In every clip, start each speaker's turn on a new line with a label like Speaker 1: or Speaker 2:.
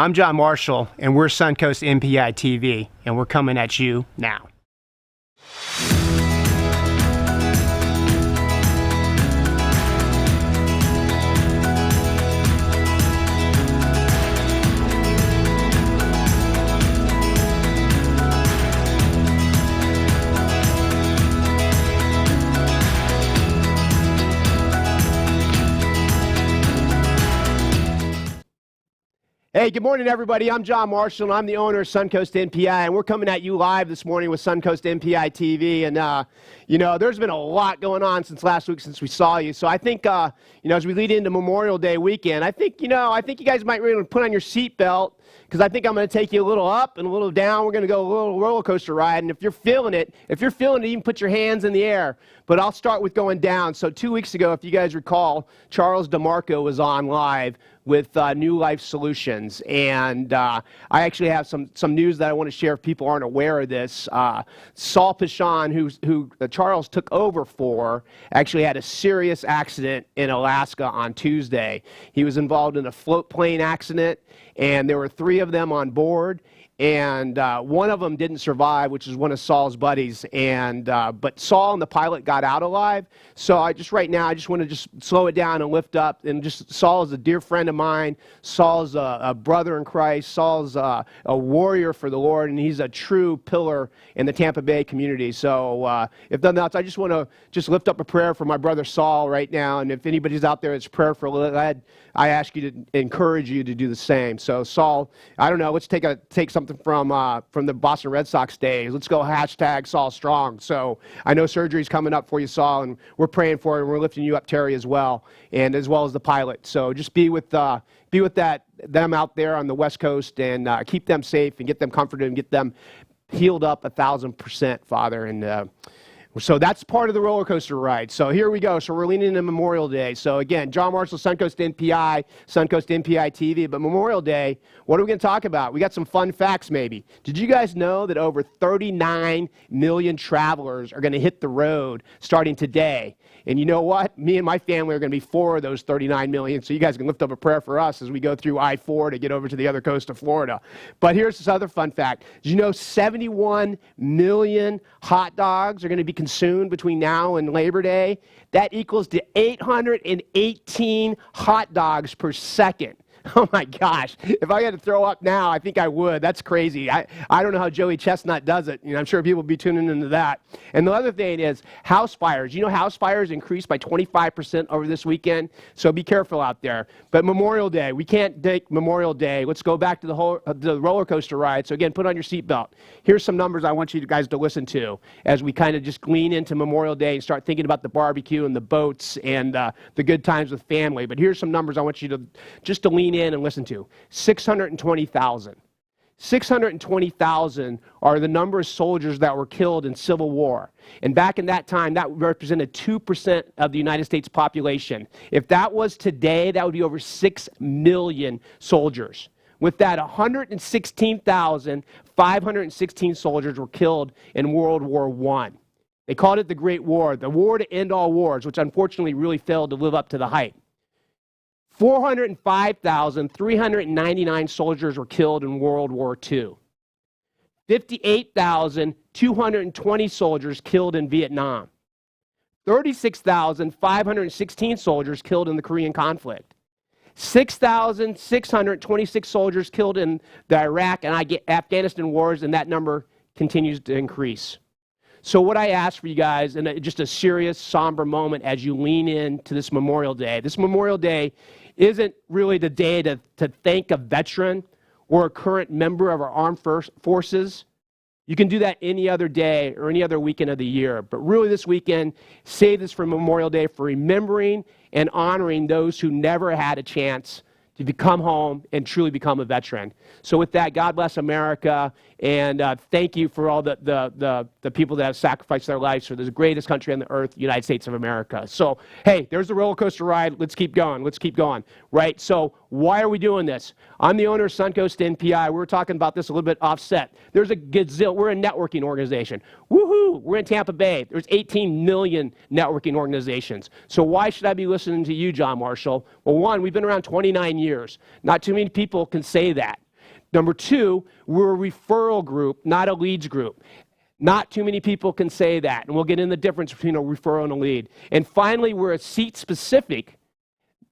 Speaker 1: I'm Jon Marshall, and we're Suncoast NPI ITV, and we're coming at you now. Hey, good morning, everybody. I'm Jon Marshall, and I'm the owner of Suncoast NPI, and we're coming at you live this morning with Suncoast NPI ITV. And, you know, there's been a lot going on since last week since we saw you. So I think, you know, as we lead into Memorial Day weekend, I think you guys might really put on your seatbelt, because I think I'm going to take you a little up and a little down. We're going to go a little roller coaster ride. And if you're feeling it, even put your hands in the air. But I'll start with going down. So 2 weeks ago, if you guys recall, Charles DeMarco was on live with New Life Solutions. And I actually have some news that I want to share if people aren't aware of this. Saul Pichon, who Charles took over for, actually had a serious accident in Alaska on Tuesday. He was involved in a float plane accident, and there were 3 of them on board. And one of them didn't survive, which is one of Saul's buddies. And but Saul and the pilot got out alive. So right now, I just want to just slow it down and lift up. And just Saul is a dear friend of mine. Saul's a brother in Christ. Saul's a warrior for the Lord, and he's a true pillar in the Tampa Bay community. So if nothing else, I just want to just lift up a prayer for my brother Saul right now. And if anybody's out there that's prayerful, I ask you to encourage you to do the same. So Saul, I don't know. Let's take something from the Boston Red Sox days. Let's go hashtag Saul Strong. So I know surgery's coming up for you, Saul, and we're praying for you, and we're lifting you up, Terry, as well, and as well as the pilot. So just be with them out there on the West Coast, and keep them safe and get them comforted and get them healed up 1,000%, Father. And so that's part of the roller coaster ride. So here we go. So we're leaning into Memorial Day. So again, Jon Marshall, Suncoast NPI, Suncoast NPI ITV. But Memorial Day, what are we going to talk about? We got some fun facts maybe. Did you guys know that over 39 million travelers are going to hit the road starting today? And you know what? Me and my family are going to be 4 of those 39 million. So you guys can lift up a prayer for us as we go through I-4 to get over to the other coast of Florida. But here's this other fun fact. Did you know 71 million hot dogs are going to be consumed between now and Labor Day? That equals to 818 hot dogs per second. Oh my gosh. If I had to throw up now, I think I would. That's crazy. I don't know how Joey Chestnut does it. You know, I'm sure people will be tuning into that. And the other thing is house fires. You know, house fires increased by 25% over this weekend. So be careful out there. But Memorial Day, we can't take Memorial Day. Let's go back to the roller coaster ride. So again, put on your seatbelt. Here's some numbers I want you guys to listen to as we kind of just lean into Memorial Day and start thinking about the barbecue and the boats and the good times with family. But here's some numbers I want you to lean in and listen to. 620,000. 620,000 are the number of soldiers that were killed in Civil War. And back in that time, that represented 2% of the United States population. If that was today, that would be over 6 million soldiers. With that, 116,516 soldiers were killed in World War I. They called it the Great War, the war to end all wars, which unfortunately really failed to live up to the hype. 405,399 soldiers were killed in World War II. 58,220 soldiers killed in Vietnam. 36,516 soldiers killed in the Korean conflict. 6,626 soldiers killed in the Iraq and Afghanistan wars, and that number continues to increase. So what I ask for you guys, and just a serious, somber moment as you lean into this Memorial Day. This Memorial Day isn't really the day to thank a veteran or a current member of our armed forces. You can do that any other day or any other weekend of the year. But really this weekend, save this for Memorial Day for remembering and honoring those who never had a chance to come home and truly become a veteran. So with that, God bless America, and thank you for all the people that have sacrificed their lives for the greatest country on the earth, the United States of America. So, hey, there's the roller coaster ride. Let's keep going. Let's keep going, right? So why are we doing this? I'm the owner of Suncoast NPI. We were talking about this a little bit offset. There's a gazillion. We're a networking organization. Woohoo! We're in Tampa Bay. There's 18 million networking organizations. So why should I be listening to you, Jon Marshall? Well, one, we've been around 29 years. Not too many people can say that. Number two, we're a referral group, not a leads group. Not too many people can say that, and we'll get in the difference between a referral and a lead. And finally, we're a seat-specific,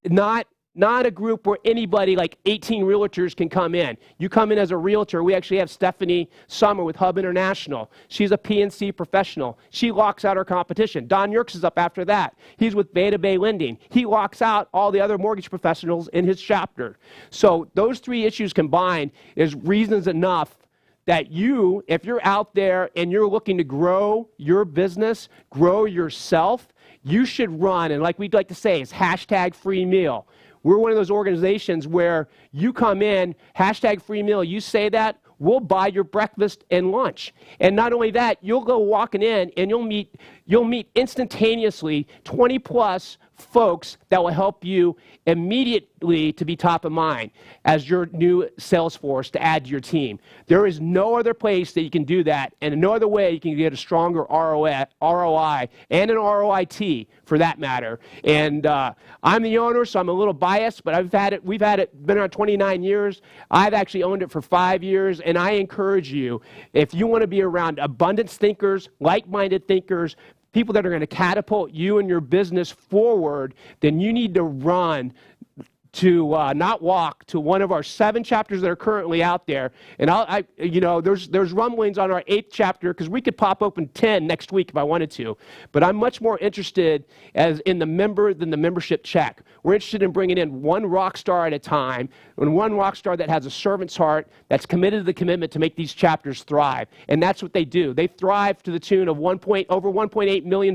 Speaker 1: not a group where anybody, like 18 realtors, can come in. You come in as a realtor. We actually have Stephanie Sommer with Hub International. She's a PNC professional. She locks out her competition. Don Yerkes is up after that. He's with Beta Bay Lending. He locks out all the other mortgage professionals in his chapter. So those three issues combined is reasons enough that you, if you're out there and you're looking to grow your business, grow yourself, you should run, and like we'd like to say, it's hashtag free meal. We're one of those organizations where you come in, hashtag free meal, you say that, we'll buy your breakfast and lunch. And not only that, you'll go walking in and you'll meet instantaneously 20 plus folks that will help you immediately to be top of mind as your new sales force to add to your team. There is no other place that you can do that, and no other way you can get a stronger ROI and an ROIT for that matter. And I'm the owner, so I'm a little biased, but we've had it, been around 29 years. I've actually owned it for 5 years, and I encourage you, if you want to be around abundance thinkers, like-minded thinkers, people that are going to catapult you and your business forward, then you need to run to not walk to one of our 7 chapters that are currently out there. And there's rumblings on our 8th chapter because we could pop open 10 next week if I wanted to. But I'm much more interested in the member than the membership check. We're interested in bringing in one rock star at a time, and one rock star that has a servant's heart, that's committed to the commitment to make these chapters thrive. And that's what they do. They thrive to the tune of over $1.8 million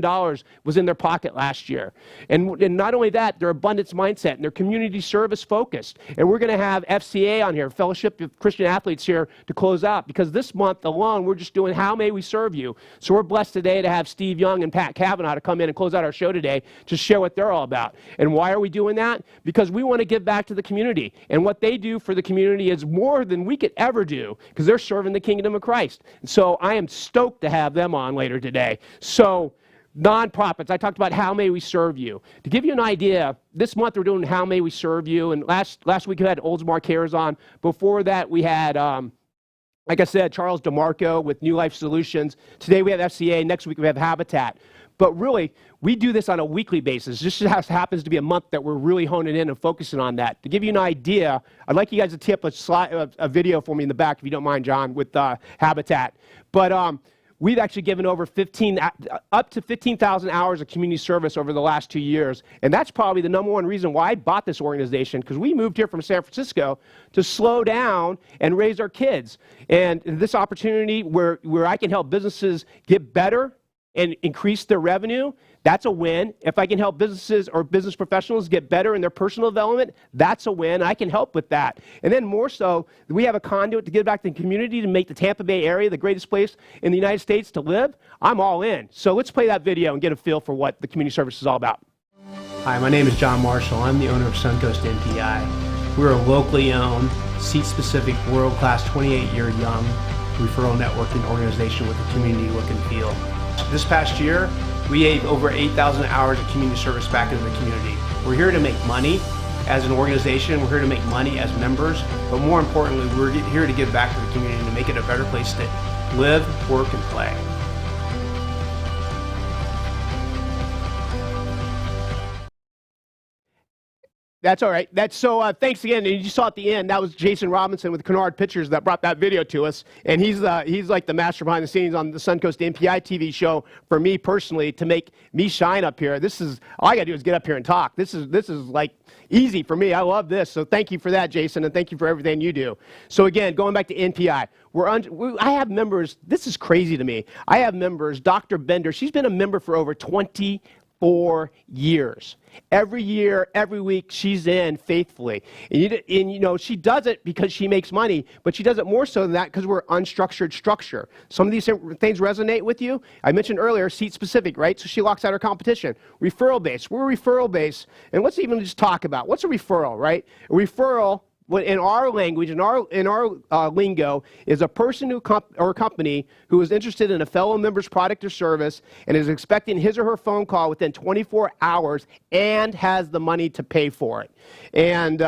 Speaker 1: was in their pocket last year. And not only that, their abundance mindset and their community service focused. And we're going to have FCA on here, Fellowship of Christian Athletes, here to close out, because this month alone we're just doing How May We Serve You. So we're blessed today to have Steve Young and Pat Kavanagh to come in and close out our show today to share what they're all about. And why are we doing that? Because we want to give back to the community. And what they do for the community is more than we could ever do, because they're serving the kingdom of Christ. And so I am stoked to have them on later today. So nonprofits, I talked about How May We Serve You. To give you an idea, this month we're doing How May We Serve You, and last week we had Oldsmar Cares on. Before that we had, like I said, Charles DeMarco with New Life Solutions. Today we have FCA, next week we have Habitat. But really, we do this on a weekly basis. This just happens to be a month that we're really honing in and focusing on that. To give you an idea, I'd like you guys to tip a video for me in the back, if you don't mind, John, with Habitat. But we've actually given over up to 15,000 hours of community service over the last 2 years. And that's probably the #1 reason why I bought this organization, because we moved here from San Francisco to slow down and raise our kids. And this opportunity where I can help businesses get better and increase their revenue, that's a win. If I can help businesses or business professionals get better in their personal development, that's a win. I can help with that. And then more so, we have a conduit to give back to the community to make the Tampa Bay area the greatest place in the United States to live. I'm all in. So let's play that video and get a feel for what the community service is all about. Hi, my name is Jon Marshall. I'm the owner of Suncoast NPI. We're a locally owned, seat-specific, world-class, 28-year young referral networking organization with a community look and feel. This past year, we gave over 8,000 hours of community service back into the community. We're here to make money as an organization. We're here to make money as members. But more importantly, we're here to give back to the community and to make it a better place to live, work, and play. That's all right. Thanks again. And you saw at the end, that was Jason Robinson with Kennard Pictures that brought that video to us. And he's like the master behind the scenes on the Suncoast NPI ITV show for me personally to make me shine up here. All I got to do is get up here and talk. This is like easy for me. I love this. So thank you for that, Jason, and thank you for everything you do. So again, going back to NPI, I have members. This is crazy to me. I have members. Dr. Bender, she's been a member for over 24 years. Every year, every week, she's in faithfully. And she does it because she makes money, but she does it more so than that because we're unstructured structure. Some of these things resonate with you. I mentioned earlier, seat-specific, right? So she locks out her competition. Referral-based. We're referral-based. And let's even just talk about, what's a referral, right? A referral, in our language, in our lingo, is a person or a company who is interested in a fellow member's product or service and is expecting his or her phone call within 24 hours and has the money to pay for it. And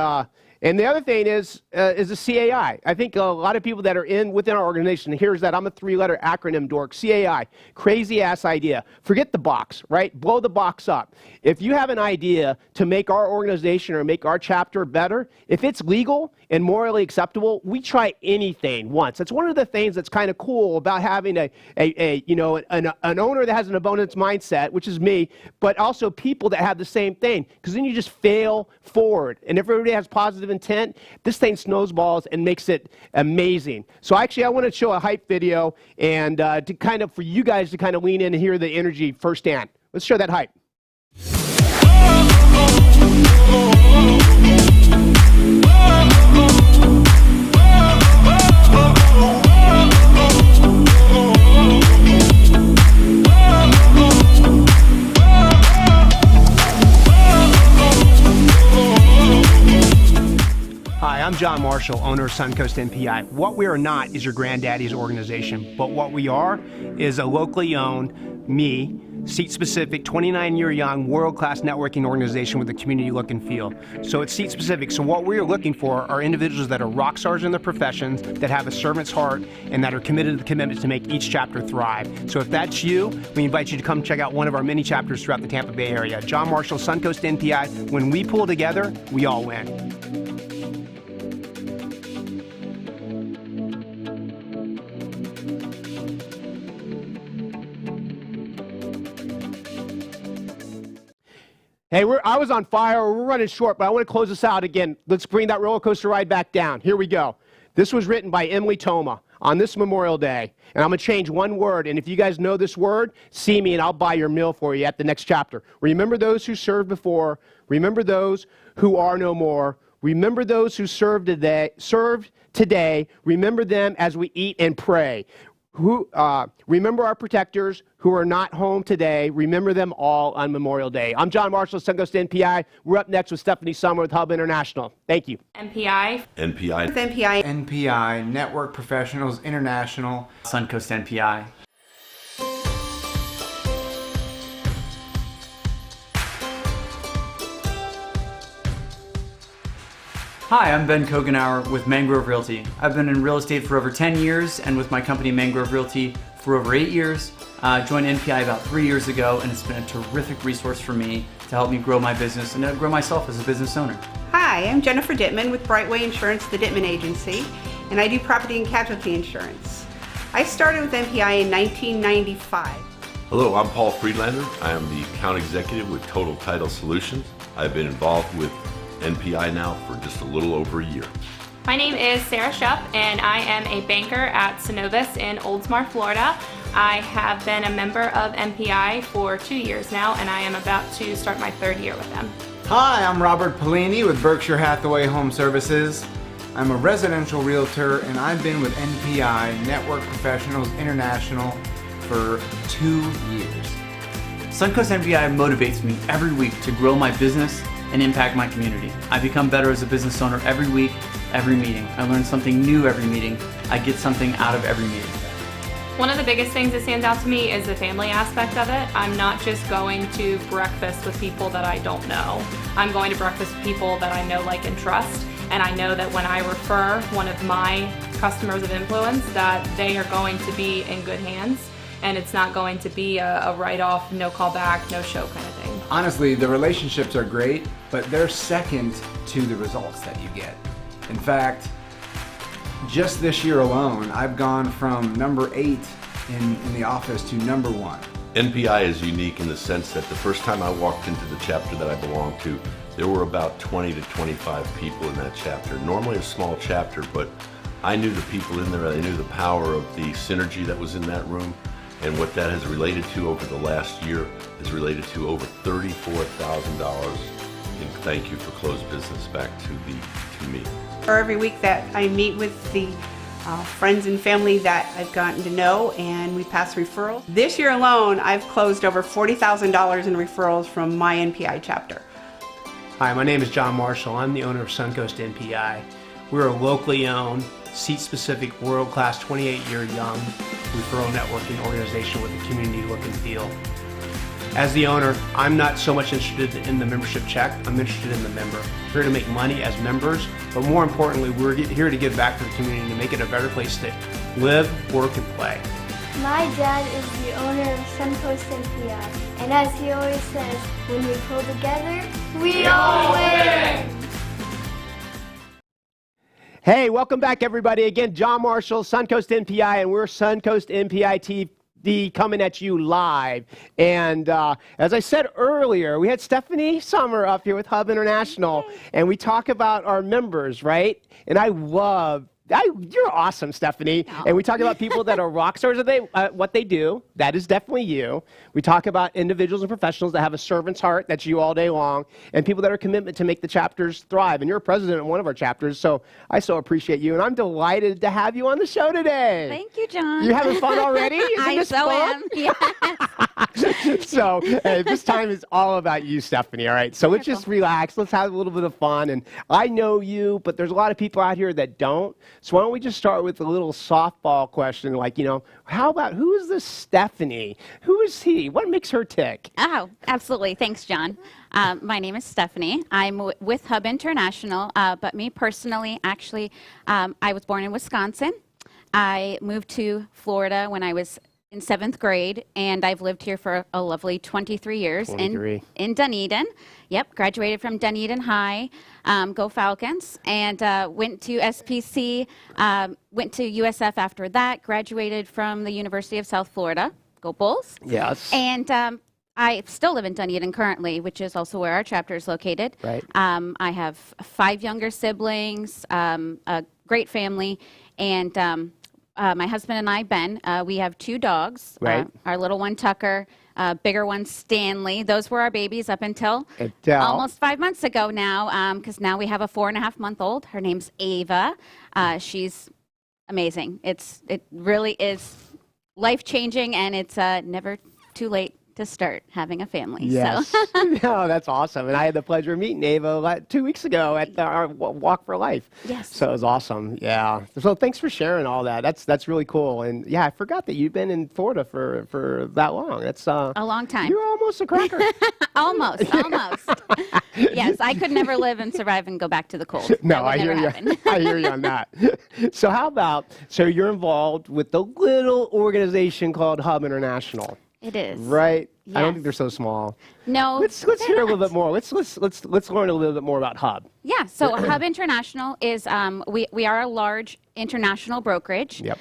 Speaker 1: And the other thing is the CAI. I think a lot of people that are within our organization, here's that, I'm a 3-letter acronym dork, CAI, crazy ass idea. Forget the box, right? Blow the box up. If you have an idea to make our organization or make our chapter better, if it's legal and morally acceptable, we try anything once. That's one of the things that's kind of cool about having an owner that has an abundance mindset, which is me, but also people that have the same thing, because then you just fail forward. And if everybody has positive intent, this thing snowballs and makes it amazing. So actually, I want to show a hype video and for you guys to kind of lean in and hear the energy firsthand. Let's show that hype. Hi, I'm Jon Marshall, owner of Suncoast NPI. What we are not is your granddaddy's organization, but what we are is a locally owned, seat-specific, 29-year young, world-class networking organization with a community look and feel. So it's seat-specific. So what we're looking for are individuals that are rock stars in their professions, that have a servant's heart, and that are committed to the commitment to make each chapter thrive. So if that's you, we invite you to come check out one of our many chapters throughout the Tampa Bay area. Jon Marshall, Suncoast NPI. When we pull together, we all win. Hey, I was on fire. We're running short, but I want to close this out again. Let's bring that roller coaster ride back down. Here we go. This was written by Emily Toma on this Memorial Day, and I'm going to change one word, and if you guys know this word, see me and I'll buy your meal for you at the next chapter. Remember those who served before. Remember those who are no more. Remember those who served today. Remember them as we eat and pray. Remember our protectors who are not home today. Remember them all on Memorial Day. I'm Jon Marshall, Suncoast NPI. We're up next with Stephanie Sommer with Hub International. Thank you.
Speaker 2: NPI.
Speaker 3: NPI, Network Professionals International.
Speaker 4: Suncoast NPI. Hi, I'm Ben Kogenauer with Mangrove Realty. I've been in real estate for over 10 years and with my company Mangrove Realty for over 8 years. I joined NPI about 3 years ago, and it's been a terrific resource for me to help me grow my business and to grow myself as a business owner.
Speaker 2: Hi, I'm Jennifer Dittman with Brightway Insurance, the Dittman Agency, and I do property and casualty insurance. I started with NPI in 1995.
Speaker 5: Hello, I'm Paul Friedlander. I am the account executive with Total Title Solutions. I've been involved with NPI now for just a little over a year.
Speaker 6: My name is Sarah Shupp, and I am a banker at Synovus in Oldsmar, Florida. I have been a member of NPI for 2 years now, and I am about to start my 3rd year with them.
Speaker 3: Hi, I'm Robert Pellini with Berkshire Hathaway Home Services. I'm a residential realtor, and I've been with NPI, Network Professionals International, for 2 years.
Speaker 4: Suncoast NPI motivates me every week to grow my business and impact my community. I become better as a business owner every week, every meeting. I learn something new every meeting. I get something out of every meeting.
Speaker 6: One of the biggest things that stands out to me is the family aspect of it. I'm not just going to breakfast with people that I don't know. I'm going to breakfast with people that I know, like, and trust. And I know that when I refer one of my customers of influence, that they are going to be in good hands. And it's not going to be a write-off, no call back, no show kind of thing.
Speaker 3: Honestly, the relationships are great, but they're second to the results that you get. In fact, just this year alone, I've gone from number 8 in the office to number 1.
Speaker 5: NPI is unique in the sense that the first time I walked into the chapter that I belong to, there were about 20 to 25 people in that chapter. Normally a small chapter, but I knew the people in there. I knew the power of the synergy that was in that room. And what that has related to over the last year is related to over $34,000 in thank you for closed business back to me.
Speaker 2: For every week that I meet with the friends and family that I've gotten to know, and we pass referrals. This year alone, I've closed over $40,000 in referrals from my NPI chapter.
Speaker 1: Hi, my name is Jon Marshall. I'm the owner of Suncoast NPI. We're a locally owned, seat-specific, world-class, 28-year young referral networking organization with a community look and feel. As the owner, I'm not so much interested in the membership check. I'm interested in the member. We're here to make money as members, but more importantly, we're here to give back to the community to make it a better place to live, work, and play.
Speaker 7: My dad is the owner of Suncoast NPI, and as he always says, when we pull together, we all win!
Speaker 1: Hey, welcome back, everybody. Again, Jon Marshall, Suncoast NPI, and we're Suncoast NPI TV coming at you live. And as I said earlier, we had Stephanie Sommer up here with Hub International, and we talk about our members, right? And you're awesome, Stephanie.
Speaker 8: Oh.
Speaker 1: And we talk about people that are rock stars at what they do. That is definitely you. We talk about individuals and professionals that have a servant's heart. That's you all day long. And people that are committed to make the chapters thrive. And you're a president of one of our chapters, so I so appreciate you. And I'm delighted to have you on the show today.
Speaker 8: Thank you, John.
Speaker 1: You having fun already?
Speaker 8: I so am. Yes.
Speaker 1: So hey, this time is all about you, Stephanie, all right? So let's just relax. Let's have a little bit of fun. And I know you, but there's a lot of people out here that don't. So why don't we just start with a little softball question, like, how about, who is this Stephanie? Who is he? What makes her tick?
Speaker 8: Oh, absolutely. Thanks, John. My name is Stephanie. I'm with Hub International, but me personally, actually, I was born in Wisconsin. I moved to Florida when I was in 7th grade, and I've lived here for a lovely 23 years in Dunedin. Yep, graduated from Dunedin High, go Falcons, and went to SPC, went to USF after that, graduated from the University of South Florida, go Bulls.
Speaker 1: Yes.
Speaker 8: And I still live in Dunedin currently, which is also where our chapter is located.
Speaker 1: Right.
Speaker 8: I have 5 younger siblings, a great family, and my husband and I, Ben, we have 2 dogs.
Speaker 1: Right.
Speaker 8: Our little one, Tucker, bigger one, Stanley. Those were our babies up until almost 5 months ago now, because now we have a 4.5-month-old. Her name's Ava. She's amazing. It really is life-changing, and it's never too late to start having a family.
Speaker 1: Yes.
Speaker 8: So.
Speaker 1: No, that's awesome. And I had the pleasure of meeting Ava 2 weeks ago at our Walk for Life.
Speaker 8: Yes.
Speaker 1: So it was awesome. Yeah. So thanks for sharing all that. That's really cool. And yeah, I forgot that you've been in Florida for that long. That's
Speaker 8: a long time.
Speaker 1: You're almost a cracker.
Speaker 8: Almost. Yes, I could never live and survive and go back to the cold.
Speaker 1: No, I hear you. I hear you on that. So how about, you're involved with the little organization called Hub International.
Speaker 8: It is.
Speaker 1: Right?
Speaker 8: Yes.
Speaker 1: I don't think they're so small.
Speaker 8: No.
Speaker 1: Let's hear a little bit more. Let's learn a little bit more about Hub.
Speaker 8: Yeah, so Hub International is, we are a large international brokerage.
Speaker 1: Yep.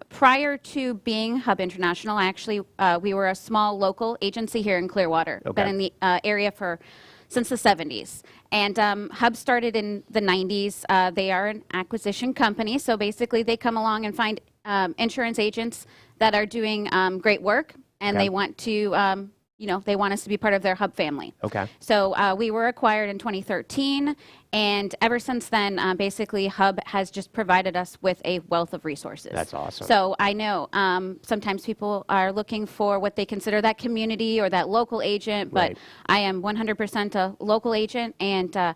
Speaker 8: Prior to being Hub International, actually, we were a small local agency here in Clearwater.
Speaker 1: Okay.
Speaker 8: Been in the area since the 70s. And Hub started in the 90s. They are an acquisition company, so basically they come along and find insurance agents that are doing great work, and they want to, they want us to be part of their Hub family.
Speaker 1: Okay.
Speaker 8: So we were acquired in 2013, and ever since then, basically Hub has just provided us with a wealth of resources.
Speaker 1: That's awesome.
Speaker 8: So I know sometimes people are looking for what they consider that community or that local agent, but
Speaker 1: Right.
Speaker 8: I am 100% a local agent, and I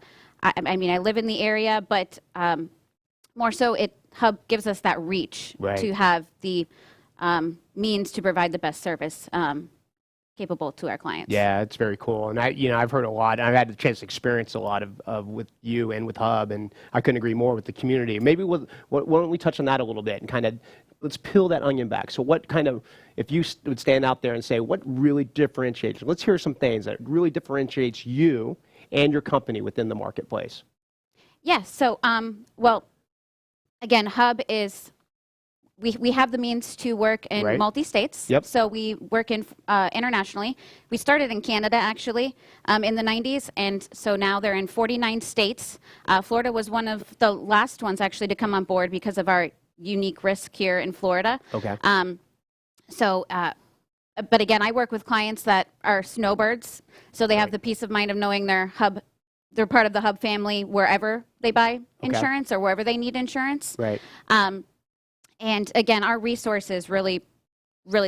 Speaker 8: mean, I live in the area, but more so Hub gives us that reach to have the means to provide the best service capable to our clients.
Speaker 1: Yeah, it's very cool. And I've heard a lot. I've had the chance to experience a lot of with you and with Hub, and I couldn't agree more with the community. Maybe why don't we touch on that a little bit and kind of let's peel that onion back. So what kind of, if you would stand out there and say, what really differentiates, let's hear some things that really differentiates you and your company within the marketplace.
Speaker 8: Yeah, so, well, again, Hub is, we have the means to work in multi-states.
Speaker 1: Yep.
Speaker 8: So we work internationally. We started in Canada, actually, in the 90s, and so now they're in 49 states. Florida was one of the last ones, actually, to come on board because of our unique risk here in Florida.
Speaker 1: Okay.
Speaker 8: But again, I work with clients that are snowbirds, so they have the peace of mind of knowing they're part of the Hub family wherever they buy insurance or wherever they need insurance.
Speaker 1: Right.
Speaker 8: And again, our resources really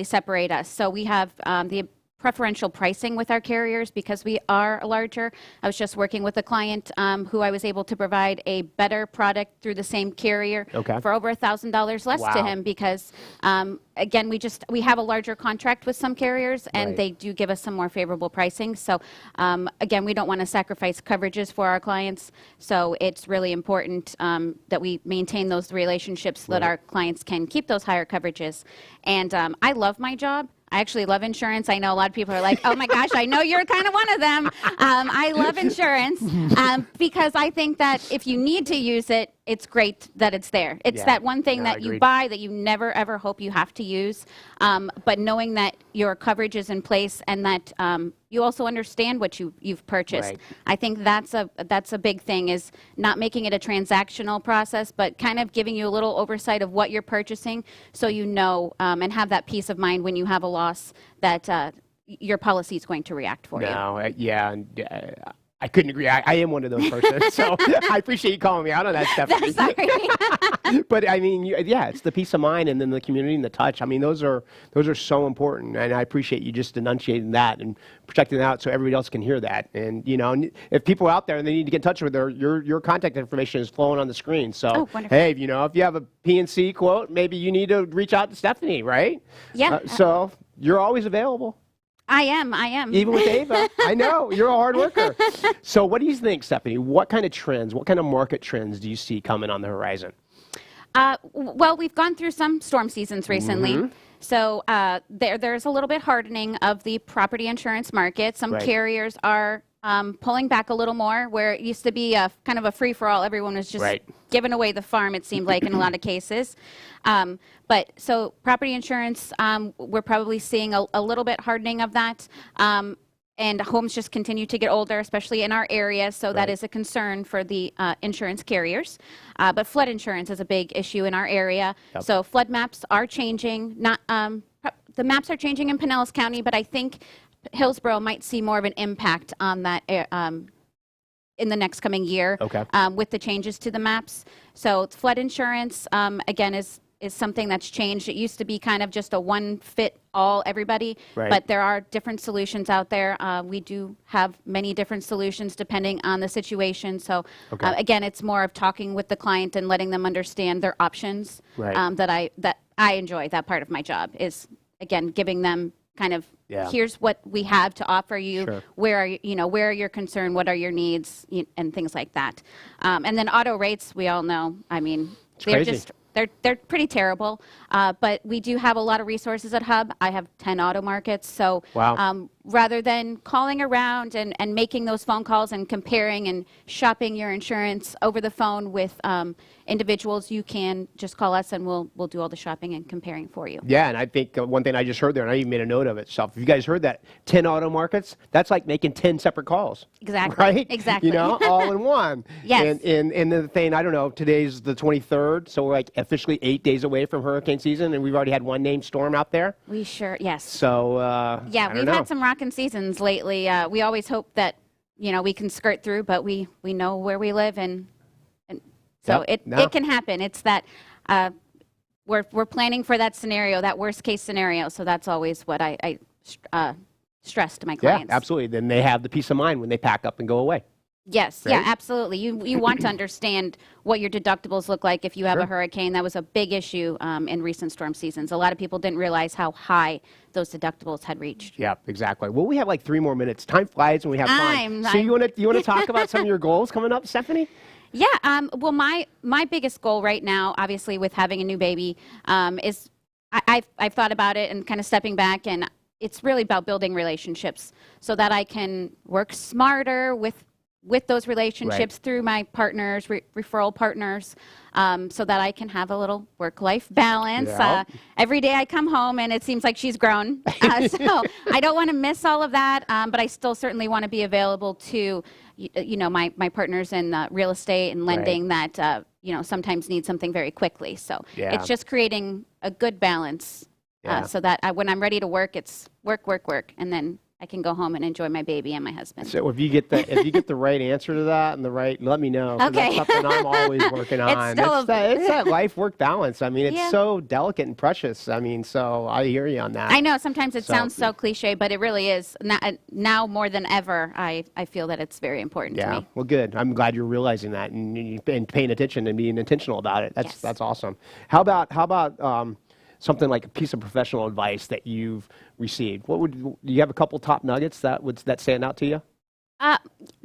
Speaker 8: separate us. So we have the preferential pricing with our carriers because we are larger. I was just working with a client who I was able to provide a better product through the same carrier for over $1,000 less to him because, again, we have a larger contract with some carriers and they do give us some more favorable pricing. So, again, we don't want to sacrifice coverages for our clients. So it's really important that we maintain those relationships so that our clients can keep those higher coverages. And I love my job. I actually love insurance. I know a lot of people are like, oh my gosh, I know you're kind of one of them. I love insurance because I think that if you need to use it, it's great that it's there. It's that one thing that you buy that you never ever hope you have to use. But knowing that your coverage is in place and that you also understand what you've purchased. I think that's a big thing, is not making it a transactional process, but kind of giving you a little oversight of what you're purchasing so you know and have that peace of mind when you have a loss that your policy is going to react for you.
Speaker 1: I couldn't agree. I am one of those persons, so I appreciate you calling me out on that, Stephanie.
Speaker 8: Sorry.
Speaker 1: But I mean, it's the peace of mind and then the community and the touch. I mean, those are so important, and I appreciate you just enunciating that and projecting that out so everybody else can hear that. And if people are out there and they need to get in touch with her, your contact information is flowing on the screen. So hey, if you have a P&C quote, maybe you need to reach out to Stephanie, right?
Speaker 8: Yeah.
Speaker 1: So you're always available.
Speaker 8: I am.
Speaker 1: Even with Ava. I know. You're a hard worker. So what do you think, Stephanie? What kind of trends, what kind of market trends do you see coming on the horizon?
Speaker 8: Well, we've gone through some storm seasons recently. So there's a little bit hardening of the property insurance market. Some carriers are pulling back a little more, where it used to be a kind of a free-for-all. Everyone was just giving away the farm, it seemed like, in a lot of cases. But so property insurance, we're probably seeing a little bit hardening of that. And homes just continue to get older, especially in our area, so that is a concern for the insurance carriers. But flood insurance is a big issue in our area. So flood maps are changing. The maps are changing in Pinellas County, but I think Hillsborough might see more of an impact on that in the next coming year with the changes to the maps. So flood insurance, again, is something that's changed. It used to be kind of just a one-fit-all everybody, but there are different solutions out there. We do have many different solutions depending on the situation. So again, it's more of talking with the client and letting them understand their options. That I enjoy. That part of my job is, again, giving them kind of here's what we have to offer you. Where are where are your concern? What are your needs? And things like that. And then auto rates, we all know. I mean, they're pretty terrible, but we do have a lot of resources at Hub. I have 10 auto markets, so rather than calling around and making those phone calls and comparing and shopping your insurance over the phone with individuals, you can just call us and we'll do all the shopping and comparing for you.
Speaker 1: Yeah, and I think one thing I just heard there, and I even made a note of it. So if you guys heard that, 10 auto markets, that's like making 10 separate calls.
Speaker 8: Exactly.
Speaker 1: Right?
Speaker 8: Exactly.
Speaker 1: All in one.
Speaker 8: Yes.
Speaker 1: And the thing, I don't know, today's the 23rd, so we're like officially 8 days away from hurricane season, and we've already had one named storm out there.
Speaker 8: We yes.
Speaker 1: So,
Speaker 8: yeah, we've had some rockin' seasons lately. We always hope that, we can skirt through, but we know where we live, and so it can happen. It's that we're planning for that scenario, that worst case scenario. So that's always what I stress to my clients.
Speaker 1: Yeah, absolutely. Then they have the peace of mind when they pack up and go away.
Speaker 8: Yes, yeah, absolutely. You want to understand what your deductibles look like if you have a hurricane. That was a big issue in recent storm seasons. A lot of people didn't realize how high those deductibles had reached.
Speaker 1: Yeah, exactly. Well, we have like 3 more minutes. Time flies when we have fun. So you want to talk about some of your goals coming up, Stephanie?
Speaker 8: Yeah. Well, my biggest goal right now, obviously, with having a new baby, is I've thought about it and kind of stepping back, and it's really about building relationships so that I can work smarter with those relationships through my partners, referral partners, so that I can have a little work-life balance. Every day I come home and it seems like she's grown. So I don't want to miss all of that, but I still certainly want to be available to, my partners in real estate and lending that, sometimes need something very quickly. So it's just creating a good balance so that when I'm ready to work, it's work, and then I can go home and enjoy my baby and my husband.
Speaker 1: So if you get the right answer to that and let me know. 'Cause
Speaker 8: Okay.
Speaker 1: That's something I'm always working on.
Speaker 8: It's
Speaker 1: that life-work balance. I mean, it's
Speaker 8: Yeah.
Speaker 1: so delicate and precious. I mean, so I hear you on that.
Speaker 8: I know sometimes it sounds so cliche, but it really is. Now more than ever, I feel that it's very important to me.
Speaker 1: Well, good. I'm glad you're realizing that and paying attention and being intentional about it. That's awesome. How about something like a piece of professional advice that you've received? Do you have a couple top nuggets that stand out to you?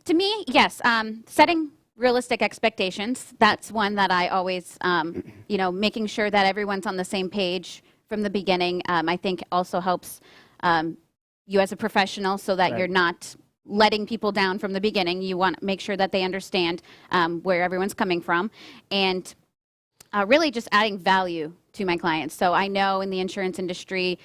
Speaker 8: To me, yes. Setting realistic expectations. That's one that I always, making sure that everyone's on the same page from the beginning. I think also helps you as a professional so that you're not letting people down from the beginning. You want to make sure that they understand where everyone's coming from, and really just adding value to my clients. So I know in the insurance industry,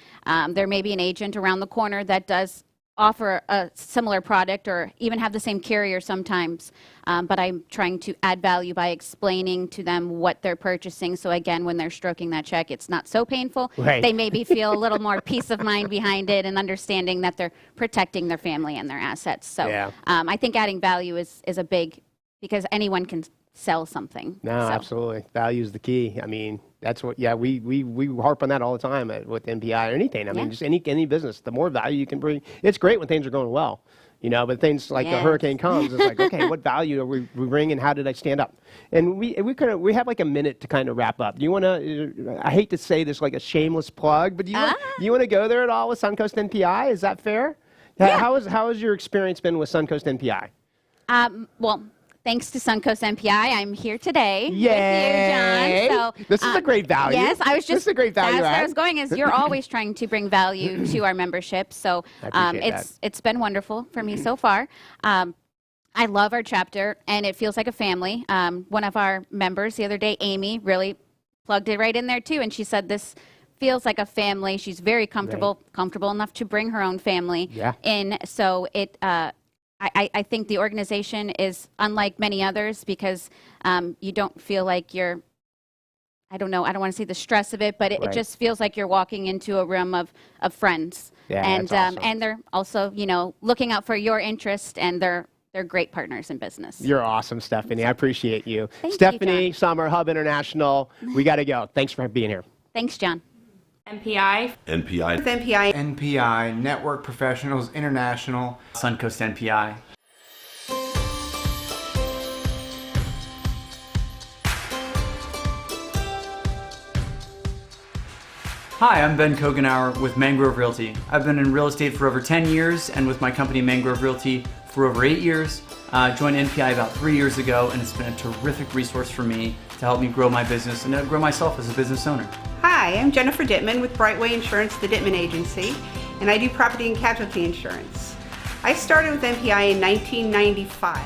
Speaker 8: there may be an agent around the corner that does offer a similar product or even have the same carrier sometimes, but I'm trying to add value by explaining to them what they're purchasing. So again, when they're stroking that check, it's not so painful.
Speaker 1: Right.
Speaker 8: They maybe feel a little more peace of mind behind it and understanding that they're protecting their family and their assets. So I think adding value is a big, because anyone can sell something.
Speaker 1: No, absolutely. Value is the key. I mean, that's what, we harp on that all the time with NPI or anything. I mean, just any business, the more value you can bring. It's great when things are going well, but things like a hurricane comes, it's like, okay, what value are we bringing? How did I stand up? And we have like a minute to kind of wrap up. Do you want to, I hate to say this like a shameless plug, but do you want to go there at all with Suncoast NPI? Is that fair?
Speaker 8: Yeah.
Speaker 1: How has your experience been with Suncoast NPI?
Speaker 8: Well, thanks to Suncoast NPI, I'm here today
Speaker 1: Yay.
Speaker 8: with you, John. So,
Speaker 1: this is a great value.
Speaker 8: Yes, I was just.
Speaker 1: This is a great value.
Speaker 8: That's where I was going. Is you're always trying to bring value to our membership. So it's been wonderful for me so far. I love our chapter, and it feels like a family. One of our members the other day, Amy, really plugged it right in there too, and she said this feels like a family. She's very comfortable enough to bring her own family in. So it. I think the organization is unlike many others because you don't feel like you're, I don't want to say the stress of it, but it just feels like you're walking into a room of friends. Yeah, and that's awesome. And they're also, looking out for your interest, and they're great partners in business.
Speaker 1: You're awesome, Stephanie. I appreciate you.
Speaker 8: Thank
Speaker 1: Stephanie,
Speaker 8: you,
Speaker 1: Sommer, Hub International, we got to go. Thanks for being here.
Speaker 8: Thanks, John.
Speaker 6: NPI.
Speaker 5: NPI.
Speaker 2: With NPI.
Speaker 3: NPI, Network Professionals International.
Speaker 4: Suncoast NPI. Hi, I'm Ben Kavanagh with Mangrove Realty. I've been in real estate for over 10 years and with my company Mangrove Realty for over 8 years. Joined NPI about 3 years ago, and it's been a terrific resource for me to help me grow my business and to grow myself as a business owner.
Speaker 2: Hi, I'm Jennifer Dittman with Brightway Insurance, the Dittman Agency, and I do property and casualty insurance. I started with NPI in 1995.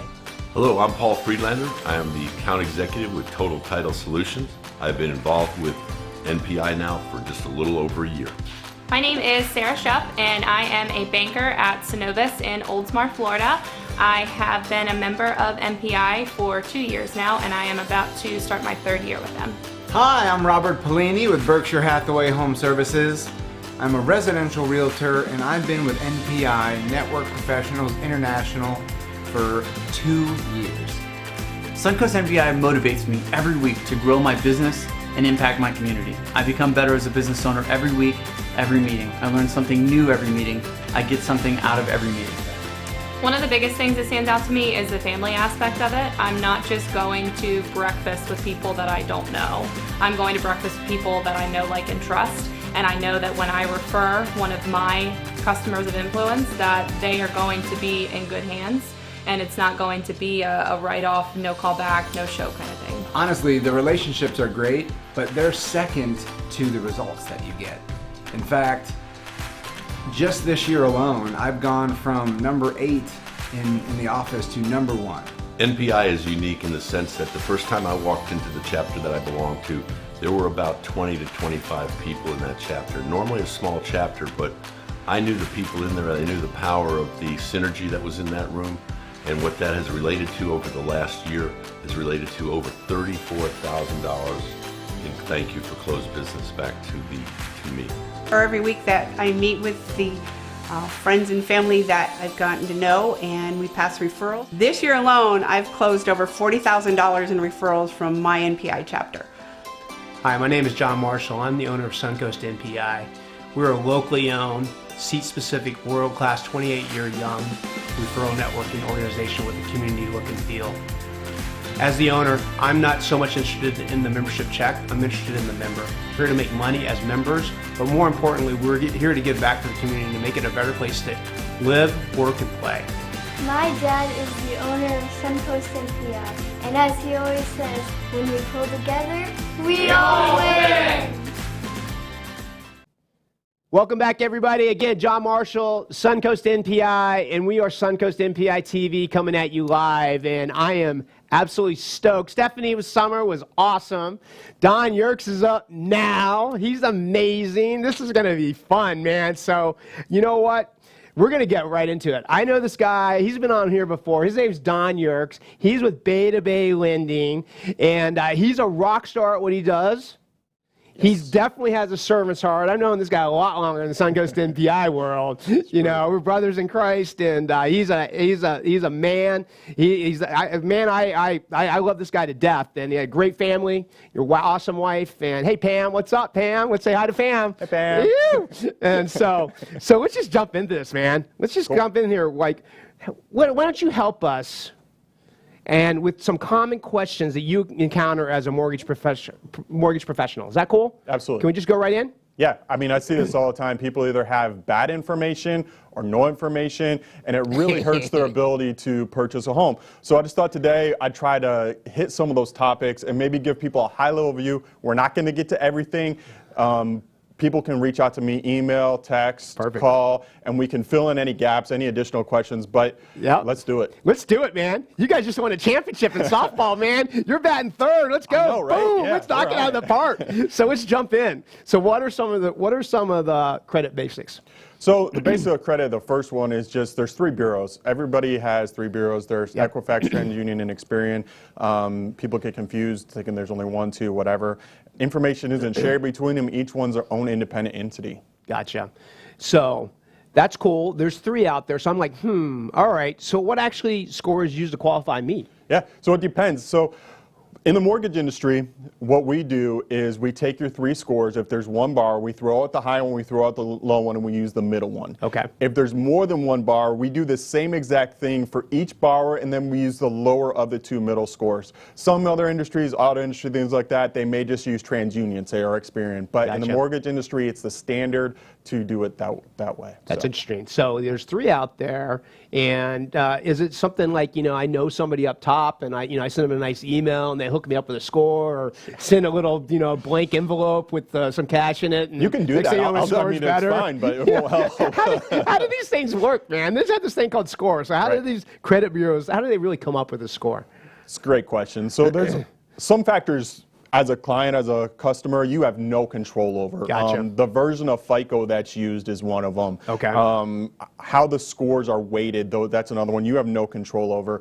Speaker 5: Hello, I'm Paul Friedlander. I am the account executive with Total Title Solutions. I've been involved with NPI now for just a little over a year.
Speaker 6: My name is Sarah Shupp, and I am a banker at Synovus in Oldsmar, Florida. I have been a member of NPI for 2 years now, and I am about to start my 3rd year with them.
Speaker 3: Hi, I'm Robert Pellini with Berkshire Hathaway Home Services. I'm a residential realtor, and I've been with NPI, Network Professionals International, for 2 years.
Speaker 4: Suncoast NPI motivates me every week to grow my business and impact my community. I become better as a business owner every week, every meeting. I learn something new every meeting. I get something out of every meeting.
Speaker 6: One of the biggest things that stands out to me is the family aspect of it. I'm not just going to breakfast with people that I don't know. I'm going to breakfast with people that I know, like, and trust. And I know that when I refer one of my customers of influence, that they are going to be in good hands. And it's not going to be a write-off, no call back, no show kind of thing.
Speaker 3: Honestly, the relationships are great, but they're second to the results that you get. In fact, just this year alone, I've gone from number 8 in the office to number 1.
Speaker 5: NPI is unique in the sense that the first time I walked into the chapter that I belong to, there were about 20 to 25 people in that chapter. Normally a small chapter, but I knew the people in there. I knew the power of the synergy that was in that room. And what that has related to over the last year is related to over $34,000 in thank you for closed business back to me.
Speaker 2: Or every week that I meet with the friends and family that I've gotten to know, and we pass referrals. This year alone, I've closed over $40,000 in referrals from my NPI chapter.
Speaker 1: Hi, my name is Jon Marshall. I'm the owner of Suncoast NPI. We're a locally owned, seat-specific, world-class, 28-year young referral networking organization with a community look and feel. As the owner, I'm not so much interested in the membership check. I'm interested in the member. We're here to make money as members, but more importantly, we're here to give back to the community to make it a better place to live, work, and play.
Speaker 7: My dad is the owner of Suncoast NPI, and as he always says, when we pull together, we all win!
Speaker 1: Welcome back, everybody. Again, Jon Marshall, Suncoast NPI, and we are Suncoast NPI TV coming at you live, and I am absolutely stoked. Stephanie with Sommer was awesome. Don Yerkes is up now. He's amazing. This is going to be fun, man. So, you know what? We're going to get right into it. I know this guy. He's been on here before. His name's Don Yerkes. He's with Beta Bay Lending, and he's a rock star at what he does. He definitely has a servant's heart. I've known this guy a lot longer in the Suncoast NPI world. You know, we're brothers in Christ, and he's a man. I love this guy to death. And he had a great family. Your awesome wife. And hey, Pam, what's up, Pam? Let's say hi to Pam.
Speaker 9: Hey, Pam.
Speaker 1: And so let's just jump into this, man. Let's just jump in here. Like, why don't you help us? And with some common questions that you encounter as a mortgage professional. Is that cool?
Speaker 9: Absolutely.
Speaker 1: Can we just go right in?
Speaker 9: Yeah, I mean, I see this all the time. People either have bad information or no information, and it really hurts their ability to purchase a home. So I just thought today I'd try to hit some of those topics and maybe give people a high-level view. We're not going to get to everything. People can reach out to me, email, text, call, and we can fill in any gaps, any additional questions, but let's do it.
Speaker 1: Let's do it, man. You guys just won a championship in softball, man. You're batting third. Let's go.
Speaker 9: I know, right?
Speaker 1: Boom.
Speaker 9: Yeah,
Speaker 1: let's knock it out of the park. So let's jump in. So what are some of the credit basics?
Speaker 9: So the basic of credit, the first one is just there's 3 bureaus. Everybody has 3 bureaus. There's Equifax, TransUnion, and Experian. People get confused thinking there's only 1, 2, whatever. Information isn't shared between them. Each one's their own independent entity.
Speaker 1: Gotcha. So that's cool. There's 3 out there. So I'm like, all right. So what actually scores used to qualify me?
Speaker 9: Yeah, so it depends. So in the mortgage industry, what we do is we take your 3 scores. If there's 1 bar, we throw out the high one, we throw out the low one, and we use the middle one.
Speaker 1: Okay.
Speaker 9: If there's more than 1 bar, we do the same exact thing for each borrower, and then we use the lower of the 2 middle scores. Some other industries, auto industry, things like that, they may just use TransUnion, say, or Experian. But in the mortgage industry, it's the standard to do it that way.
Speaker 1: That's interesting. So there's 3 out there, and is it something like, I know somebody up top, and I send them a nice email, and they hook me up with a score, or send a little, blank envelope with some cash in it. And
Speaker 9: you can do that. I mean, it's fine, but it won't help.
Speaker 1: How do these things work, man? They have this thing called score. So how do these credit bureaus, how do they really come up with a score?
Speaker 9: It's a great question. So there's some factors. As a client, as a customer, you have no control over.
Speaker 1: Gotcha.
Speaker 9: The version of FICO that's used is one of them.
Speaker 1: Okay.
Speaker 9: How the scores are weighted, though, that's another one you have no control over.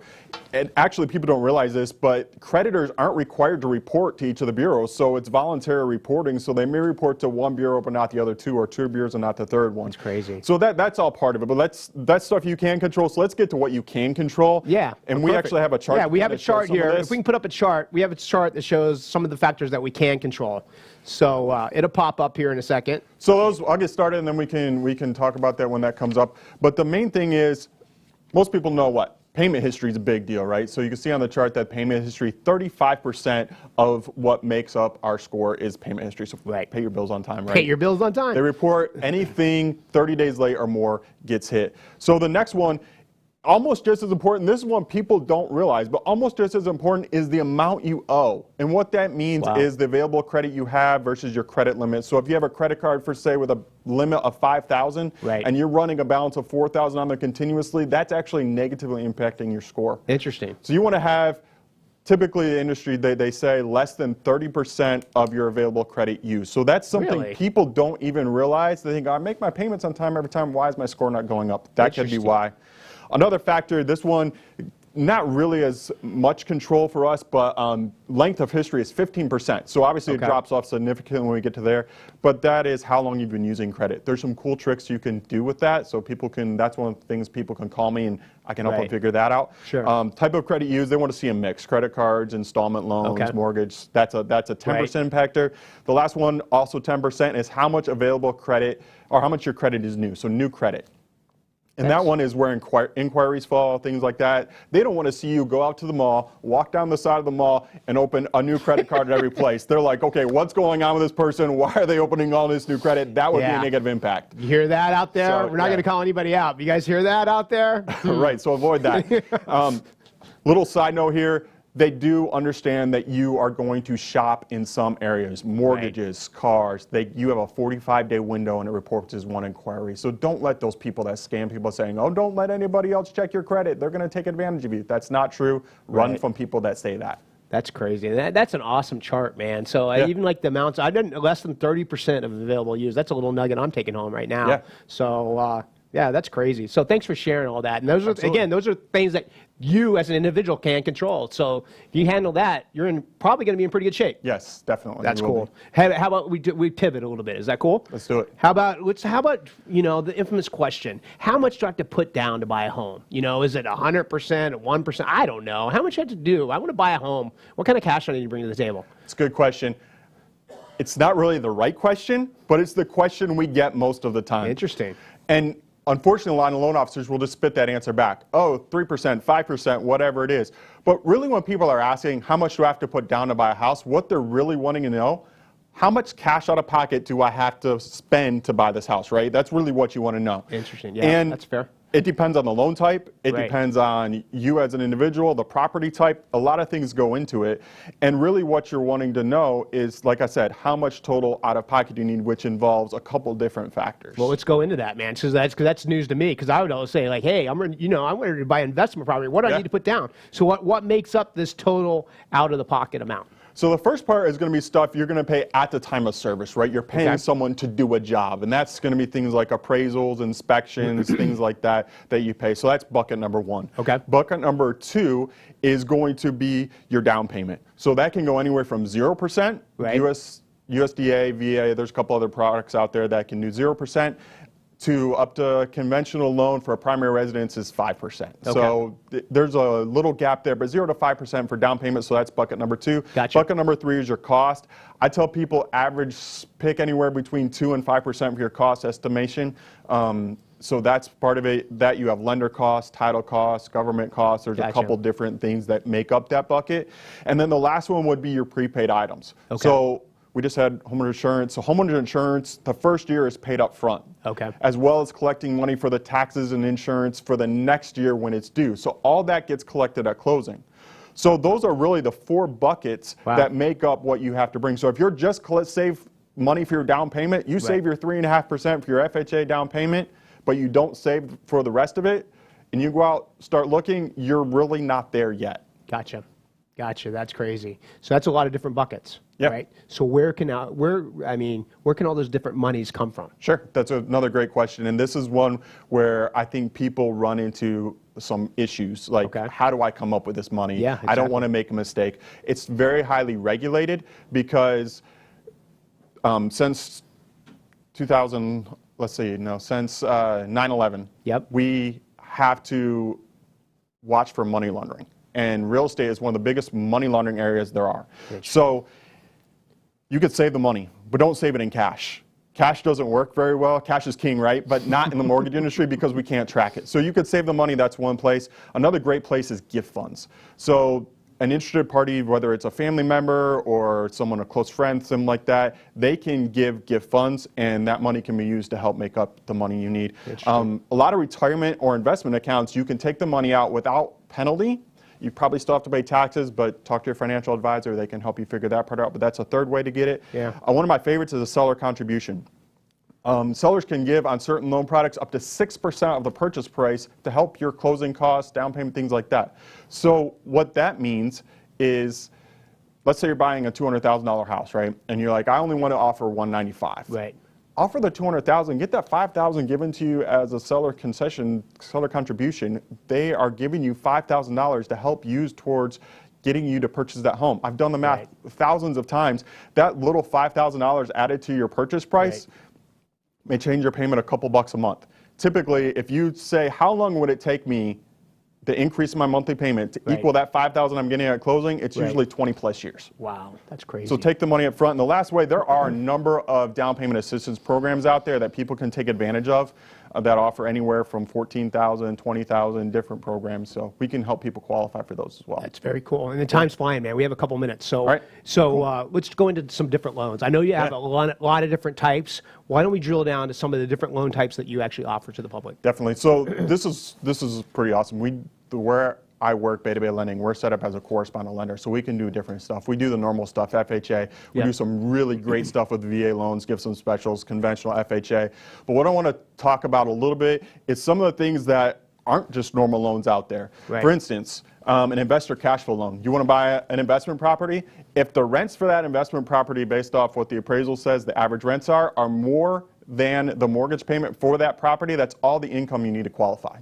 Speaker 9: And actually, people don't realize this, but creditors aren't required to report to each of the bureaus, so it's voluntary reporting. So they may report to 1 bureau but not the other 2, or 2 bureaus and not the 3rd one.
Speaker 1: That's crazy.
Speaker 9: So that's all part of it, but that's stuff you can control. So let's get to what you can control.
Speaker 1: Yeah.
Speaker 9: And we actually have a chart.
Speaker 1: Yeah, we have a chart here. If we can put up a chart, we have a chart that shows some of the factors that we can control. So it'll pop up here in a second.
Speaker 9: So I'll get started, and then we can talk about that when that comes up. But the main thing is, most people know what? Payment history is a big deal, right? So you can see on the chart that payment history, 35% of what makes up our score is payment history. So pay your bills on time, right?
Speaker 1: Pay your bills on time.
Speaker 9: They report anything 30 days late or more gets hit. So the next one, almost just as important, this is one people don't realize, but almost just as important is the amount you owe. And what that means is the available credit you have versus your credit limit. So if you have a credit card, for say, with a limit of $5,000 and you're running a balance of $4,000 on there continuously, that's actually negatively impacting your score.
Speaker 1: Interesting.
Speaker 9: So you want to have, typically the industry, they say less than 30% of your available credit used. So that's something people don't even realize. They think, I make my payments on time every time. Why is my score not going up? That could be why. Another factor, this one, not really as much control for us, but length of history is 15%. So obviously it drops off significantly when we get to there, but that is how long you've been using credit. There's some cool tricks you can do with that, so people can, that's one of the things people can call me and I can help them figure that out.
Speaker 1: Sure.
Speaker 9: Type of credit used, they want to see a mix, credit cards, installment loans, mortgage, that's a 10% impactor. The last one, also 10%, is how much available credit, or how much your credit is new, so new credit. And that one is where inquiries fall, things like that. They don't want to see you go out to the mall, walk down the side of the mall, and open a new credit card at every place. They're like, okay, what's going on with this person? Why are they opening all this new credit? That would be a negative impact.
Speaker 1: You hear that out there?
Speaker 9: So,
Speaker 1: We're not going to call anybody out. You guys hear that out there?
Speaker 9: Right, so avoid that. Little side note here. They do understand that you are going to shop in some areas, mortgages, cars. You have a 45-day window and it reports as one inquiry. So don't let those people that scam people saying, oh, don't let anybody else check your credit. They're going to take advantage of you. That's not true. Run from people that say that.
Speaker 1: That's crazy. That's an awesome chart, man. So even like the amounts, I've done less than 30% of available use. That's a little nugget I'm taking home right now. Yeah. So yeah, that's crazy. So thanks for sharing all that. And those are, again, those are things that you as an individual can control. So if you handle that, you're probably going to be in pretty good shape.
Speaker 9: Yes, definitely.
Speaker 1: That's cool. How about we pivot a little bit? Is that cool?
Speaker 9: Let's do it.
Speaker 1: How about you know, the infamous question? How much do I have to put down to buy a home? You know, is it 100%, 1%? I don't know. How much I have to do? I want to buy a home. What kind of cash do I need to bring to the table?
Speaker 9: It's a good question. It's not really the right question, but it's the question we get most of the time.
Speaker 1: Interesting.
Speaker 9: And unfortunately, a lot of loan officers will just spit that answer back. Oh, 3%, 5%, whatever it is. But really when people are asking how much do I have to put down to buy a house, what they're really wanting to know, how much cash out of pocket do I have to spend to buy this house, right? That's really what you want to know.
Speaker 1: Interesting, yeah,
Speaker 9: and
Speaker 1: that's fair.
Speaker 9: It depends on the loan type. It depends on you as an individual, the property type. A lot of things go into it. And really what you're wanting to know is, like I said, how much total out of pocket you need, which involves a couple different factors.
Speaker 1: Well, let's go into that, man, because that's news to me. Because I would always say, like, hey, I'm ready to buy investment property. What do I need to put down? So what makes up this total out of the pocket amount?
Speaker 9: So the first part is going to be stuff you're going to pay at the time of service, right? You're paying someone to do a job, and that's going to be things like appraisals, inspections, things like that you pay. So that's bucket number one.
Speaker 1: Okay.
Speaker 9: Bucket number two is going to be your down payment. So that can go anywhere from 0%, USDA, VA, there's a couple other products out there that can do 0%, to up to conventional loan for a primary residence is 5%. Okay. So there's a little gap there, but 0 to 5% for down payment, so that's bucket number two.
Speaker 1: Gotcha.
Speaker 9: Bucket number three is your cost. I tell people average pick anywhere between 2 and 5% for your cost estimation. So that's part of it. That you have lender costs, title costs, government costs. There's a couple different things that make up that bucket. And then the last one would be your prepaid items. Okay. So we just had homeowner insurance. So homeowner insurance, the first year is paid up front.
Speaker 1: Okay.
Speaker 9: As well as collecting money for the taxes and insurance for the next year when it's due. So all that gets collected at closing. So those are really the four buckets that make up what you have to bring. So if you're just save money for your down payment, you save your 3.5% for your FHA down payment, but you don't save for the rest of it, and you go out, start looking, you're really not there yet.
Speaker 1: Gotcha. Gotcha. That's crazy. So that's a lot of different buckets.
Speaker 9: Yep.
Speaker 1: Right. So where can all those different monies come from?
Speaker 9: Sure. That's another great question. And this is one where I think people run into some issues. Like, how do I come up with this money?
Speaker 1: Yeah, exactly.
Speaker 9: I don't want to make a mistake. It's very highly regulated because since 2000, since 9/11, we have to watch for money laundering. And real estate is one of the biggest money laundering areas there are. So you could save the money, but don't save it in cash. Cash doesn't work very well. Cash is king, right? But not in the mortgage industry because we can't track it. So you could save the money, that's one place. Another great place is gift funds. So an interested party, whether it's a family member or someone, a close friend, something like that, they can give gift funds, and that money can be used to help make up the money you need. A lot of retirement or investment accounts, you can take the money out without penalty. You probably still have to pay taxes, but talk to your financial advisor. They can help you figure that part out, but that's a third way to get it.
Speaker 1: Yeah.
Speaker 9: One of my favorites is a seller contribution. Sellers can give on certain loan products up to 6% of the purchase price to help your closing costs, down payment, things like that. So what that means is, let's say you're buying a $200,000 house, right? And you're like, I only want to offer $195.
Speaker 1: Right.
Speaker 9: offer the $200,000, get that $5,000 given to you as a seller concession, seller contribution. They are giving you $5,000 to help use towards getting you to purchase that home. I've done the math thousands of times. That little $5,000 added to your purchase price may change your payment a couple bucks a month. Typically, if you say, how long would it take me to increase my monthly payment to equal that $5,000 I'm getting at closing, it's usually 20 plus years.
Speaker 1: Wow, that's crazy.
Speaker 9: So take the money up front. And the last way, there are a number of down payment assistance programs out there that people can take advantage of that offer anywhere from $14,000, $20,000, different programs. So we can help people qualify for those as well.
Speaker 1: That's very cool. And the time's flying, man. We have a couple minutes. So, let's go into some different loans. I know you have a lot of different types. Why don't we drill down to some of the different loan types that you actually offer to the public?
Speaker 9: Definitely. So this is pretty awesome. Where I work, Beta Bay Lending, we're set up as a correspondent lender, so we can do different stuff. We do the normal stuff, FHA. We do some really great stuff with VA loans, give some specials, conventional FHA. But what I want to talk about a little bit is some of the things that aren't just normal loans out there. For instance, an investor cash flow loan. You want to buy an investment property? If the rents for that investment property, based off what the appraisal says the average rents are more than the mortgage payment for that property, that's all the income you need to qualify.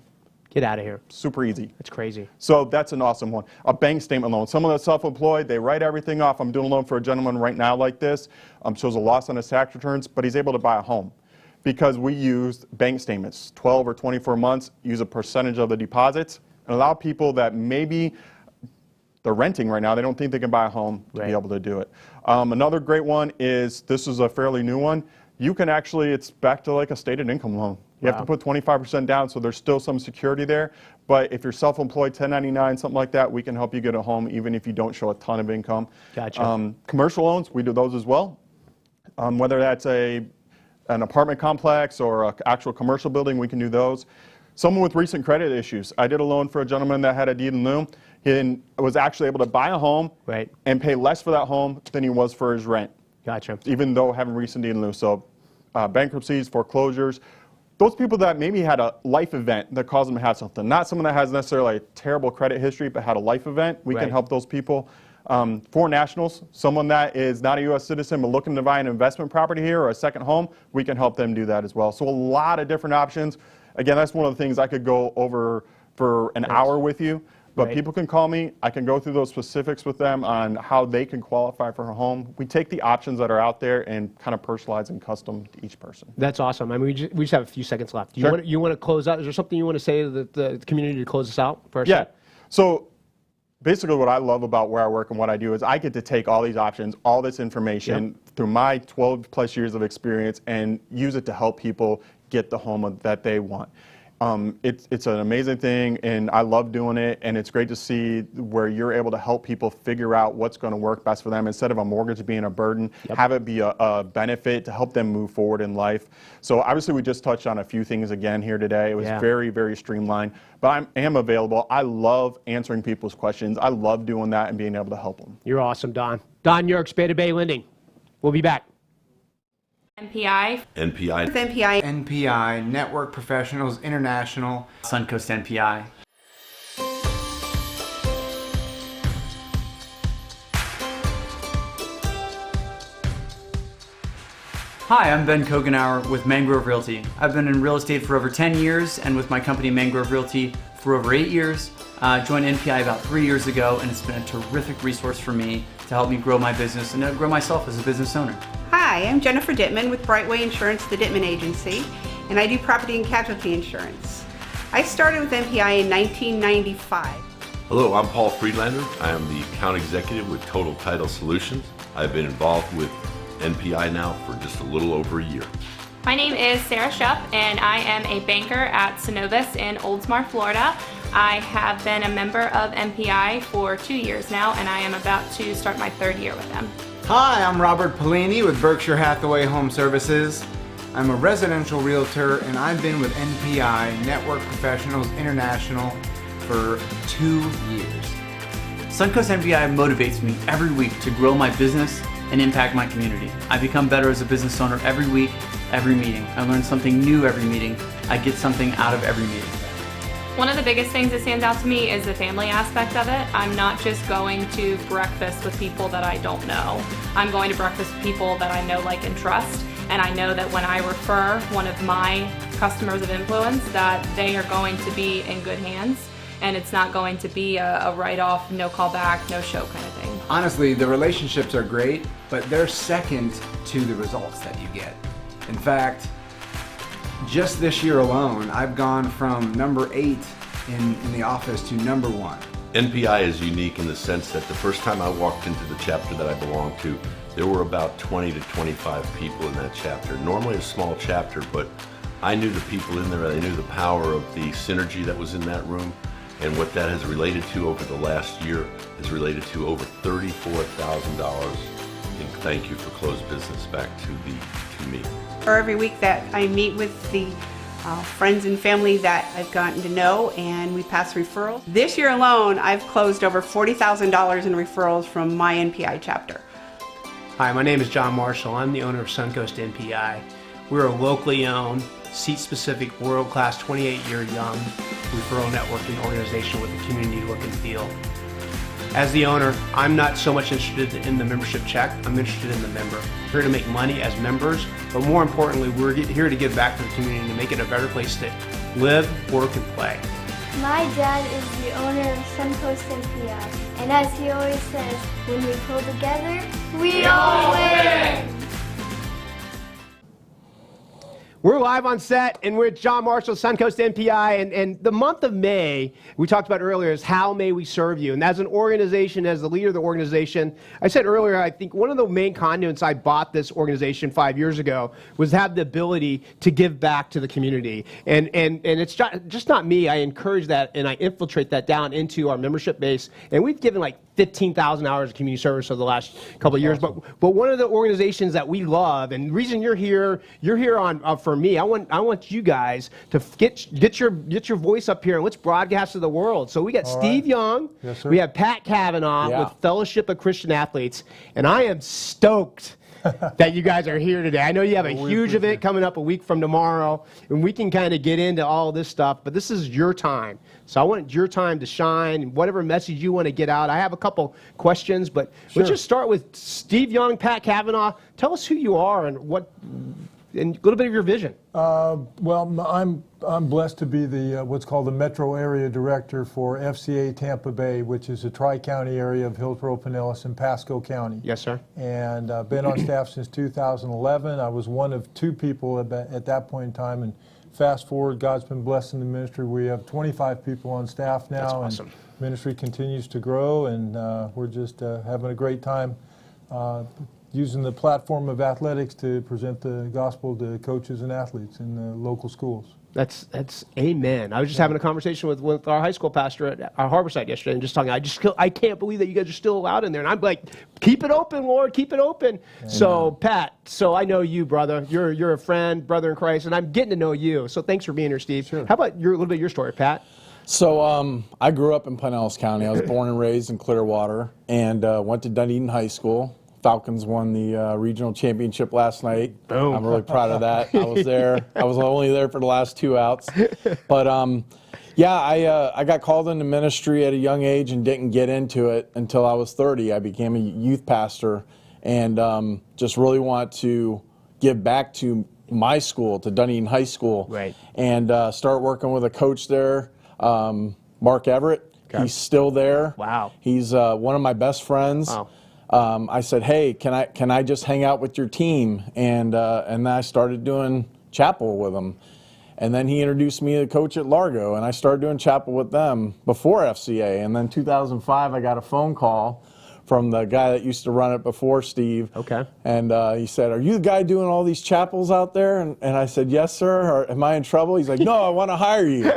Speaker 1: Get out of here.
Speaker 9: Super easy.
Speaker 1: That's crazy.
Speaker 9: So that's an awesome one. A bank statement loan. Some of the self-employed, they write everything off. I'm doing a loan for a gentleman right now like this. Shows a loss on his tax returns, but he's able to buy a home because we used bank statements, 12 or 24 months, use a percentage of the deposits, and allow people that maybe they're renting right now, they don't think they can buy a home to be able to do it. Another great one is, this is a fairly new one. You can actually, it's back to like a stated income loan. You have to put 25% down, so there's still some security there. But if you're self-employed, 1099, something like that, we can help you get a home even if you don't show a ton of income.
Speaker 1: Gotcha.
Speaker 9: Commercial loans, we do those as well. Whether that's an apartment complex or an actual commercial building, we can do those. Someone with recent credit issues. I did a loan for a gentleman that had a deed in lieu. He was actually able to buy a home and pay less for that home than he was for his rent.
Speaker 1: Gotcha.
Speaker 9: Even though having recent deed in lieu. So bankruptcies, foreclosures, those people that maybe had a life event that caused them to have something, not someone that has necessarily a terrible credit history but had a life event, we can help those people. Foreign nationals, someone that is not a U.S. citizen but looking to buy an investment property here or a second home, we can help them do that as well. So a lot of different options. Again, that's one of the things I could go over for an hour with you. But people can call me. I can go through those specifics with them on how they can qualify for a home. We take the options that are out there and kind of personalize and custom to each person.
Speaker 1: That's awesome. I mean, we just have a few seconds left. You want to close out? Is there something you want to say to the community to close us out first?
Speaker 9: Yeah. So basically what I love about where I work and what I do is I get to take all these options, all this information through my 12 plus years of experience and use it to help people get the home that they want. It's an amazing thing, and I love doing it, and it's great to see where you're able to help people figure out what's going to work best for them. Instead of a mortgage being a burden, have it be a benefit to help them move forward in life. So obviously we just touched on a few things again here today. It was very, very streamlined, but I am available. I love answering people's questions. I love doing that and being able to help them.
Speaker 1: You're awesome, Don. Don Yerkes, Beta Bay Lending. We'll be back.
Speaker 6: NPI.
Speaker 5: NPI.
Speaker 2: NPI.
Speaker 3: NPI, Network Professionals International.
Speaker 4: Suncoast NPI. Hi, I'm Ben Kavanagh with Mangrove Realty. I've been in real estate for over 10 years and with my company Mangrove Realty for over 8 years. Joined NPI about 3 years ago, and it's been a terrific resource for me to help me grow my business and grow myself as a business owner.
Speaker 2: Hi, I'm Jennifer Dittman with Brightway Insurance, the Dittman Agency, and I do property and casualty insurance. I started with NPI in 1995.
Speaker 5: Hello, I'm Paul Friedlander. I am the account executive with Total Title Solutions. I've been involved with NPI now for just a little over a year.
Speaker 6: My name is Sarah Shupp, and I am a banker at Synovus in Oldsmar, Florida. I have been a member of NPI for 2 years now, and I am about to start my 3rd year with them.
Speaker 3: Hi, I'm Robert Pellini with Berkshire Hathaway Home Services. I'm a residential realtor, and I've been with NPI, Network Professionals International, for 2 years.
Speaker 4: Suncoast NPI motivates me every week to grow my business and impact my community. I become better as a business owner every week, every meeting. I learn something new every meeting. I get something out of every meeting.
Speaker 6: One of the biggest things that stands out to me is the family aspect of it. I'm not just going to breakfast with people that I don't know. I'm going to breakfast with people that I know, like, and trust. And I know that when I refer one of my customers of influence, that they are going to be in good hands, and it's not going to be a write-off, no call back, no show kind of thing.
Speaker 3: Honestly, the relationships are great, but they're second to the results that you get. In fact, just this year alone, I've gone from number 8 in the office to number 1.
Speaker 5: NPI is unique in the sense that the first time I walked into the chapter that I belong to, there were about 20 to 25 people in that chapter. Normally a small chapter, but I knew the people in there. I knew the power of the synergy that was in that room, and what that has related to over the last year has related to over $34,000 in thank you for closed business back to me.
Speaker 2: Or every week that I meet with the friends and family that I've gotten to know, and we pass referrals. This year alone, I've closed over $40,000 in referrals from my NPI chapter.
Speaker 1: Hi, my name is Jon Marshall. I'm the owner of Suncoast NPI. We're a locally owned, seat-specific, world-class, 28-year young referral networking organization with a community look and feel. As the owner, I'm not so much interested in the membership check. I'm interested in the member. We're here to make money as members, but more importantly, we're here to give back to the community and to make it a better place to live, work, and play.
Speaker 7: My dad is the owner of Suncoast NPI, and as he always says, when we pull together, we all win!
Speaker 1: We're live on set, and we're at Jon Marshall, Suncoast NPI, and the month of May, we talked about earlier, is how may we serve you? And as an organization, as the leader of the organization, I said earlier, I think one of the main conduits I bought this organization 5 years ago was to have the ability to give back to the community. And it's just not me. I encourage that, and I infiltrate that down into our membership base, and we've given like 15,000 hours of community service over the last couple of years. But one of the organizations that we love, and the reason you're here on for me, I want you guys to get your voice up here and let's broadcast to the world. So we got Steve Young,
Speaker 10: yes, sir.
Speaker 1: we have Pat Kavanagh with Fellowship of Christian Athletes, and I am stoked that you guys are here today. I know you have a huge event coming up a week from tomorrow, and we can kind of get into all this stuff, but this is your time. So I want your time to shine, and whatever message you want to get out. I have a couple questions, but let's just start with Steve Young, Pat Kavanagh. Tell us who you are and a little bit of your vision.
Speaker 10: Well, I'm blessed to be the what's called the Metro Area Director for FCA Tampa Bay, which is a tri-county area of Hillsborough, Pinellas, and Pasco County.
Speaker 1: Yes, sir.
Speaker 10: And I've been on staff since 2011. I was one of 2 people at that point in time, and fast forward, God's been blessing the ministry. We have 25 people on staff now.
Speaker 1: That's awesome.
Speaker 10: And ministry continues to grow, and we're just having a great time using the platform of athletics to present the gospel to coaches and athletes in the local schools.
Speaker 1: That's amen. I was just having a conversation with our high school pastor at our Harborside yesterday, and just talking. I can't believe that you guys are still out in there, and I'm like, keep it open, Lord, keep it open. Amen. So Pat, I know you, brother. You're a friend, brother in Christ, and I'm getting to know you. So thanks for being here, Steve.
Speaker 10: Sure.
Speaker 1: How about a little bit of your story, Pat?
Speaker 11: So I grew up in Pinellas County. I was born and raised in Clearwater, and went to Dunedin High School. Falcons won the regional championship last night.
Speaker 1: Boom.
Speaker 11: I'm really proud of that. I was there. I was only there for the last 2 outs. But I got called into ministry at a young age and didn't get into it until I was 30. I became a youth pastor and just really want to give back to my school, to Dunedin High School.
Speaker 1: Right.
Speaker 11: And start working with a coach there, Mark Everett.
Speaker 1: Okay.
Speaker 11: He's still there.
Speaker 1: Wow.
Speaker 11: He's one of my best friends.
Speaker 1: Wow.
Speaker 11: I said, hey, can I just hang out with your team? And then I started doing chapel with him. And then he introduced me to coach at Largo, and I started doing chapel with them before FCA. And then 2005, I got a phone call from the guy that used to run it before Steve.
Speaker 1: Okay.
Speaker 11: And he said, are you the guy doing all these chapels out there? And I said, yes, sir. Or, am I in trouble? He's like, no, I want to hire you.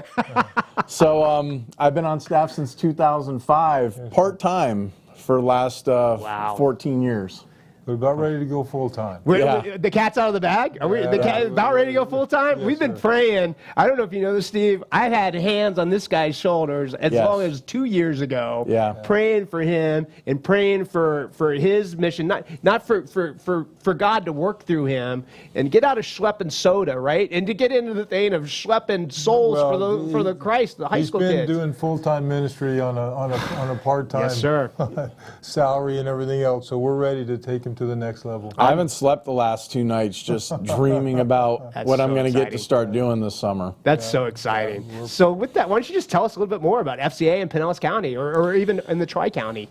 Speaker 11: So I've been on staff since 2005, part-time, for the last 14 years.
Speaker 10: We're about ready to go full-time.
Speaker 1: The cat's out of the bag? Are we about ready to go full-time?
Speaker 10: Yes,
Speaker 1: We've been praying. I don't know if you know this, Steve. I've had hands on this guy's shoulders as long as 2 years ago, praying for him and praying for his mission, not for God to work through him and get out of schlepping soda, right? And to get into the thing of schlepping souls for the Christ, the high school kids.
Speaker 10: He's been doing full-time ministry on a part-time
Speaker 1: yes, sir.
Speaker 10: salary and everything else, so we're ready to take him them to the next level.
Speaker 11: I haven't slept the last 2 nights just dreaming about what I'm going to get to start doing this summer.
Speaker 1: That's so exciting. So with that, why don't you just tell us a little bit more about FCA in Pinellas County or even in the Tri-County?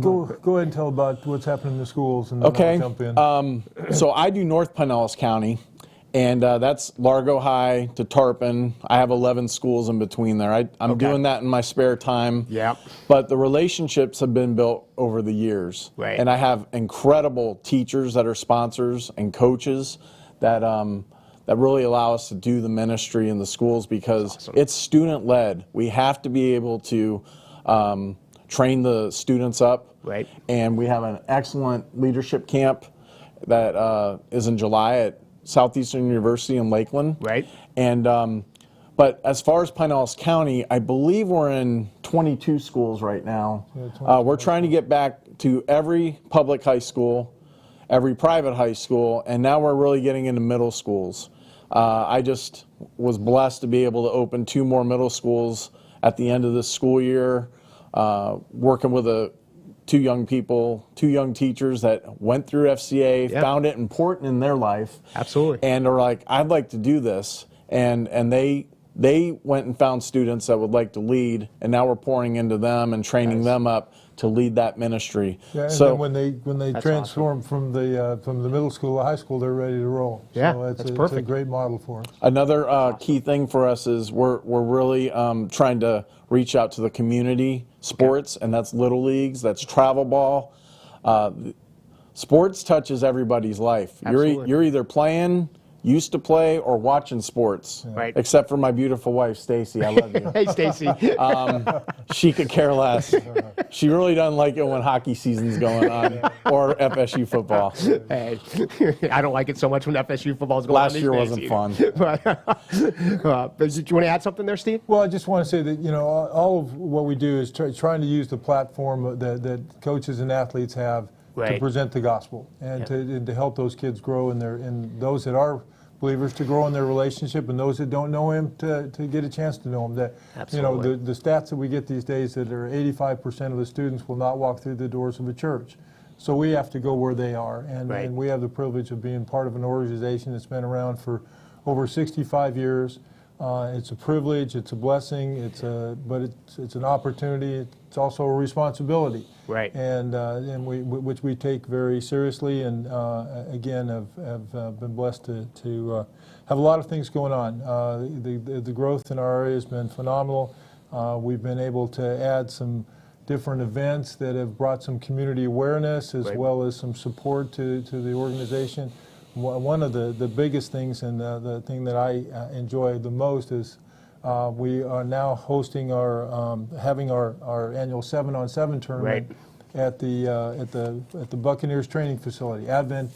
Speaker 10: Go ahead and tell about what's happening in the schools, and then I'll jump in.
Speaker 11: So I do North Pinellas County, and that's Largo High to Tarpon. I have 11 schools in between there. I'm doing that in my spare time.
Speaker 1: Yep.
Speaker 11: But the relationships have been built over the years.
Speaker 1: Right.
Speaker 11: And I have incredible teachers that are sponsors and coaches that that really allow us to do the ministry in the schools because it's student-led. We have to be able to train the students up.
Speaker 1: Right.
Speaker 11: And we have an excellent leadership camp that is in July at Southeastern University in Lakeland.
Speaker 1: Right.
Speaker 11: And but as far as Pinellas County, I believe we're in 22 schools right now. We're trying to get back to every public high school, every private high school, and now we're really getting into middle schools. I just was blessed to be able to open 2 more middle schools at the end of this school year, working with 2 young teachers that went through FCA, found it important in their life.
Speaker 1: Absolutely.
Speaker 11: And are like, I'd like to do this. And they went and found students that would like to lead, and now we're pouring into them and training them up to lead that ministry.
Speaker 10: Yeah, and
Speaker 11: so
Speaker 10: then when they transform from the middle school to high school, they're ready to roll.
Speaker 1: Yeah,
Speaker 10: so
Speaker 1: that's perfect.
Speaker 10: It's a great model for us.
Speaker 11: Another key thing for us is we're really trying to reach out to the community sports, and that's little leagues, that's travel ball. Sports touches everybody's life. You're either playing, used to play, or watching sports.
Speaker 1: Right.
Speaker 11: Except for my beautiful wife, Stacy. I love you.
Speaker 1: Hey, Stacy.
Speaker 11: She could care less. She really doesn't like it when hockey season's going on or FSU football.
Speaker 1: Hey, I don't like it so much when FSU football's going
Speaker 11: Last
Speaker 1: on.
Speaker 11: year wasn't fun.
Speaker 1: Do you want to add something there, Steve?
Speaker 10: Well, I just want to say that all of what we do is trying to use the platform that coaches and athletes have to present the gospel and to help those kids grow and those that are believers to grow in their relationship, and those that don't know him to get a chance to know him. That
Speaker 1: Absolutely.
Speaker 10: the stats that we get these days that are 85% of the students will not walk through the doors of a church. So we have to go where they are, and we have the privilege of being part of an organization that's been around for over 65 years. It's a privilege, it's a blessing, but it's an opportunity. It's also a responsibility,
Speaker 1: right?
Speaker 10: And which we take very seriously. And again, have been blessed to have a lot of things going on. The growth in our area has been phenomenal. We've been able to add some different events that have brought some community awareness as well as some support to the organization. One of the biggest things, and the thing that I enjoy the most, is we are now hosting having our annual 7-on-7 tournament at the Buccaneers training facility, Advent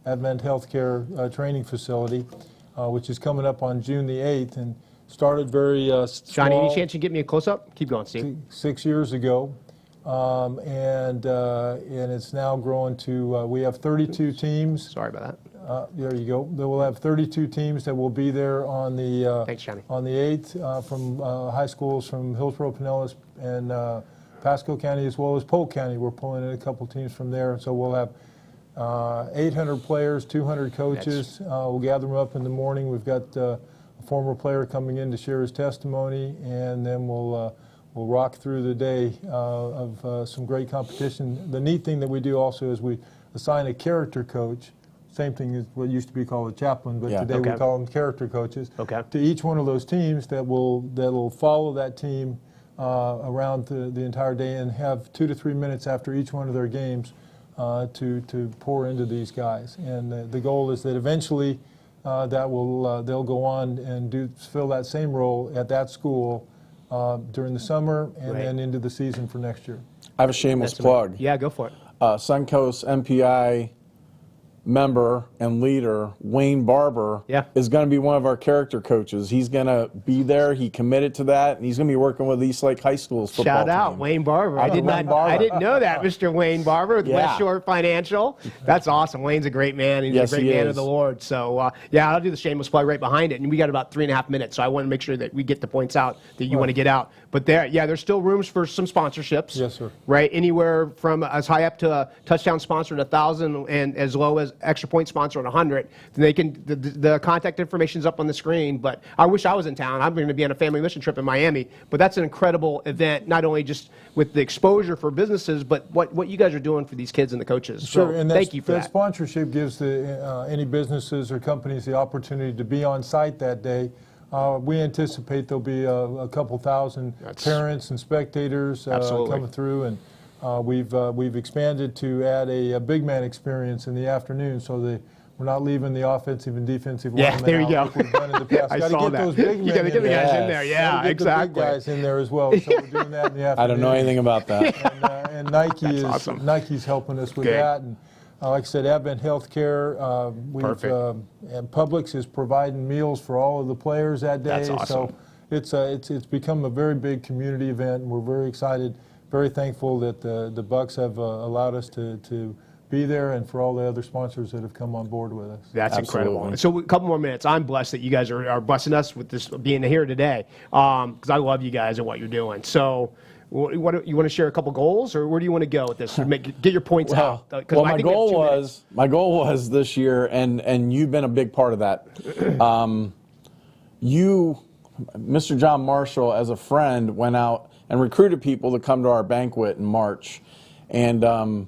Speaker 10: Healthcare training facility, which is coming up on June the 8th, and started very small.
Speaker 1: Johnny, any chance you get me a close up? Keep going, Steve.
Speaker 10: 6 years ago. And it's now grown to, we have 32 teams.
Speaker 1: Sorry about that.
Speaker 10: There you go. We'll have 32 teams that will be there on the
Speaker 1: Thanks, Johnny.
Speaker 10: On the 8th from high schools from Hillsborough, Pinellas, and Pasco County, as well as Polk County. We're pulling in a couple teams from there. So we'll have 800 players, 200 coaches. We'll gather them up in the morning. We've got a former player coming in to share his testimony, and then we'll rock through the day of some great competition. The neat thing that we do also is we assign a character coach, same thing as what used to be called a chaplain, but today we call them character coaches, to each one of those teams that will follow that team around the entire day and have 2 to 3 minutes after each one of their games to pour into these guys. And the goal is that eventually they'll go on and fill that same role at that school during the summer and then into the season for next year.
Speaker 11: I have a shameless plug.
Speaker 1: Yeah, go for it.
Speaker 11: Suncoast NPI member and leader, Wayne Barber, is going to be one of our character coaches. He's going to be there. He committed to that, and he's going to be working with East Lake High School's football
Speaker 1: Shout out,
Speaker 11: team.
Speaker 1: Wayne Barber. I didn't know that, Mr. Wayne Barber with West Shore Financial. That's awesome. Wayne's a great man. He's a great man of the Lord. So, yeah, I'll do the shameless plug right behind it. And we got about 3.5 minutes, so I want to make sure that we get the points out that you want to get out. But there's still rooms for some sponsorships.
Speaker 10: Yes, sir.
Speaker 1: Right, anywhere from as high up to a touchdown sponsor at 1,000 and as low as extra point sponsor at 100. Then they can the contact information's up on the screen. But I wish I was in town. I'm going to be on a family mission trip in Miami. But that's an incredible event, not only just with the exposure for businesses, but what you guys are doing for these kids and the coaches.
Speaker 10: Sure,
Speaker 1: so
Speaker 10: and
Speaker 1: thank you for that.
Speaker 10: Sponsorship gives any businesses or companies the opportunity to be on site that day. We anticipate there'll be a couple thousand parents and spectators coming through, and we've expanded to add a big man experience in the afternoon, so we're not leaving the offensive and defensive linemen
Speaker 1: there you
Speaker 10: out
Speaker 1: go.
Speaker 10: like we've done in the past.
Speaker 1: I
Speaker 10: Got to
Speaker 1: saw
Speaker 10: get
Speaker 1: that.
Speaker 10: those big men.
Speaker 1: You got to get the guys in there. Yeah,
Speaker 10: Gotta get
Speaker 1: exactly.
Speaker 10: the big guys in there as well. So we're doing that in the afternoon.
Speaker 11: I don't know anything about that.
Speaker 10: And Nike's helping us with that. And like I said, Advent Healthcare, and Publix is providing meals for all of the players that day.
Speaker 1: That's awesome.
Speaker 10: So it's become a very big community event, and we're very excited, very thankful that the Bucks have allowed us to be there, and for all the other sponsors that have come on board with us.
Speaker 1: That's incredible. So a couple more minutes. I'm blessed that you guys are blessing us with this being here today, because I love you guys and what you're doing. So what you want to share a couple goals, or where do you want to go with this? Get your points out.
Speaker 11: Well, my goal was this year, and you've been a big part of that. Mr. Jon Marshall, as a friend, went out and recruited people to come to our banquet in March, and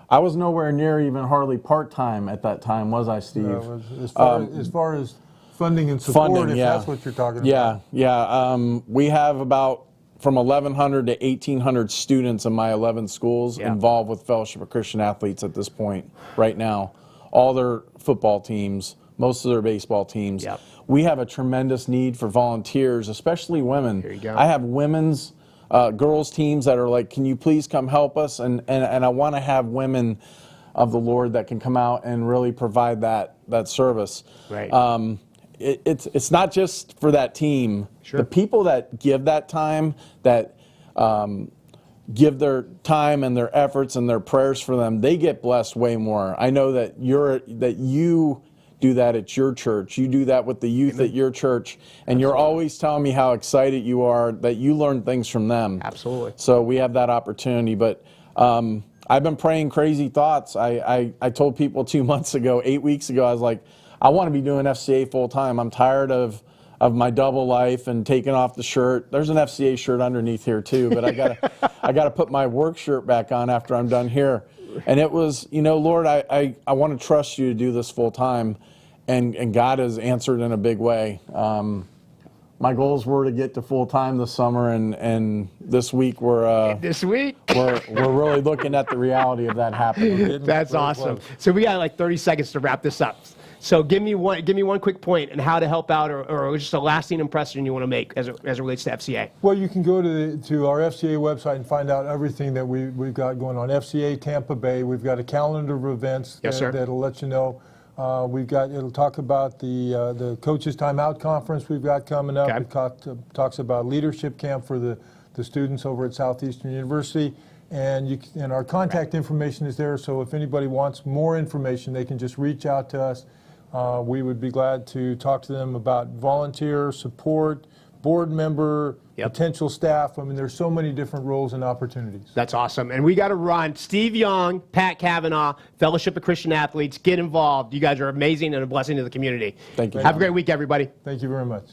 Speaker 11: I was nowhere near even hardly part-time at that time, was I, Steve?
Speaker 10: As far as funding and support, if that's what you're talking about.
Speaker 11: We have about from 1,100 to 1,800 students in my 11 schools involved with Fellowship of Christian Athletes at this point, right now. All their football teams, most of their baseball teams. We have a tremendous need for volunteers, especially women.
Speaker 1: Here you go.
Speaker 11: I have women's girls teams that are like, can you please come help us? And I want to have women of the Lord that can come out and really provide that service.
Speaker 1: Right.
Speaker 11: It's not just for that team. Sure. The people that give that time, that give their time and their efforts and their prayers for them, they get blessed way more. I know that you do that at your church. You do that with the youth at your church, and you're always telling me how excited you are that you learn things from them.
Speaker 1: Absolutely.
Speaker 11: So we have that opportunity, but I've been praying crazy thoughts. I told people 2 months ago, 8 weeks ago, I was like, I want to be doing FCA full time. I'm tired of my double life and taking off the shirt. There's an FCA shirt underneath here too, but I gotta put my work shirt back on after I'm done here. And it was, Lord, I want to trust you to do this full time, and God has answered in a big way. My goals were to get to full time this summer, and this week we're really looking at the reality of that happening.
Speaker 1: That's awesome. So we got like 30 seconds to wrap this up. So give me one quick point on how to help out, or just a lasting impression you want to make as it relates to FCA.
Speaker 10: Well, you can go to our FCA website and find out everything that we've got going on. FCA Tampa Bay, we've got a calendar of events that'll let you know. It'll talk about the Coaches Timeout Conference we've got coming up. It talks about leadership camp for the students over at Southeastern University. And our contact information is there, so if anybody wants more information, they can just reach out to us. We would be glad to talk to them about volunteer support, board member, potential staff. I mean, there's so many different roles and opportunities.
Speaker 1: That's awesome. And we got to run. Steve Young, Pat Kavanagh, Fellowship of Christian Athletes, get involved. You guys are amazing and a blessing to the community.
Speaker 11: Thank you.
Speaker 1: Have a great week, everybody.
Speaker 10: Thank you very much.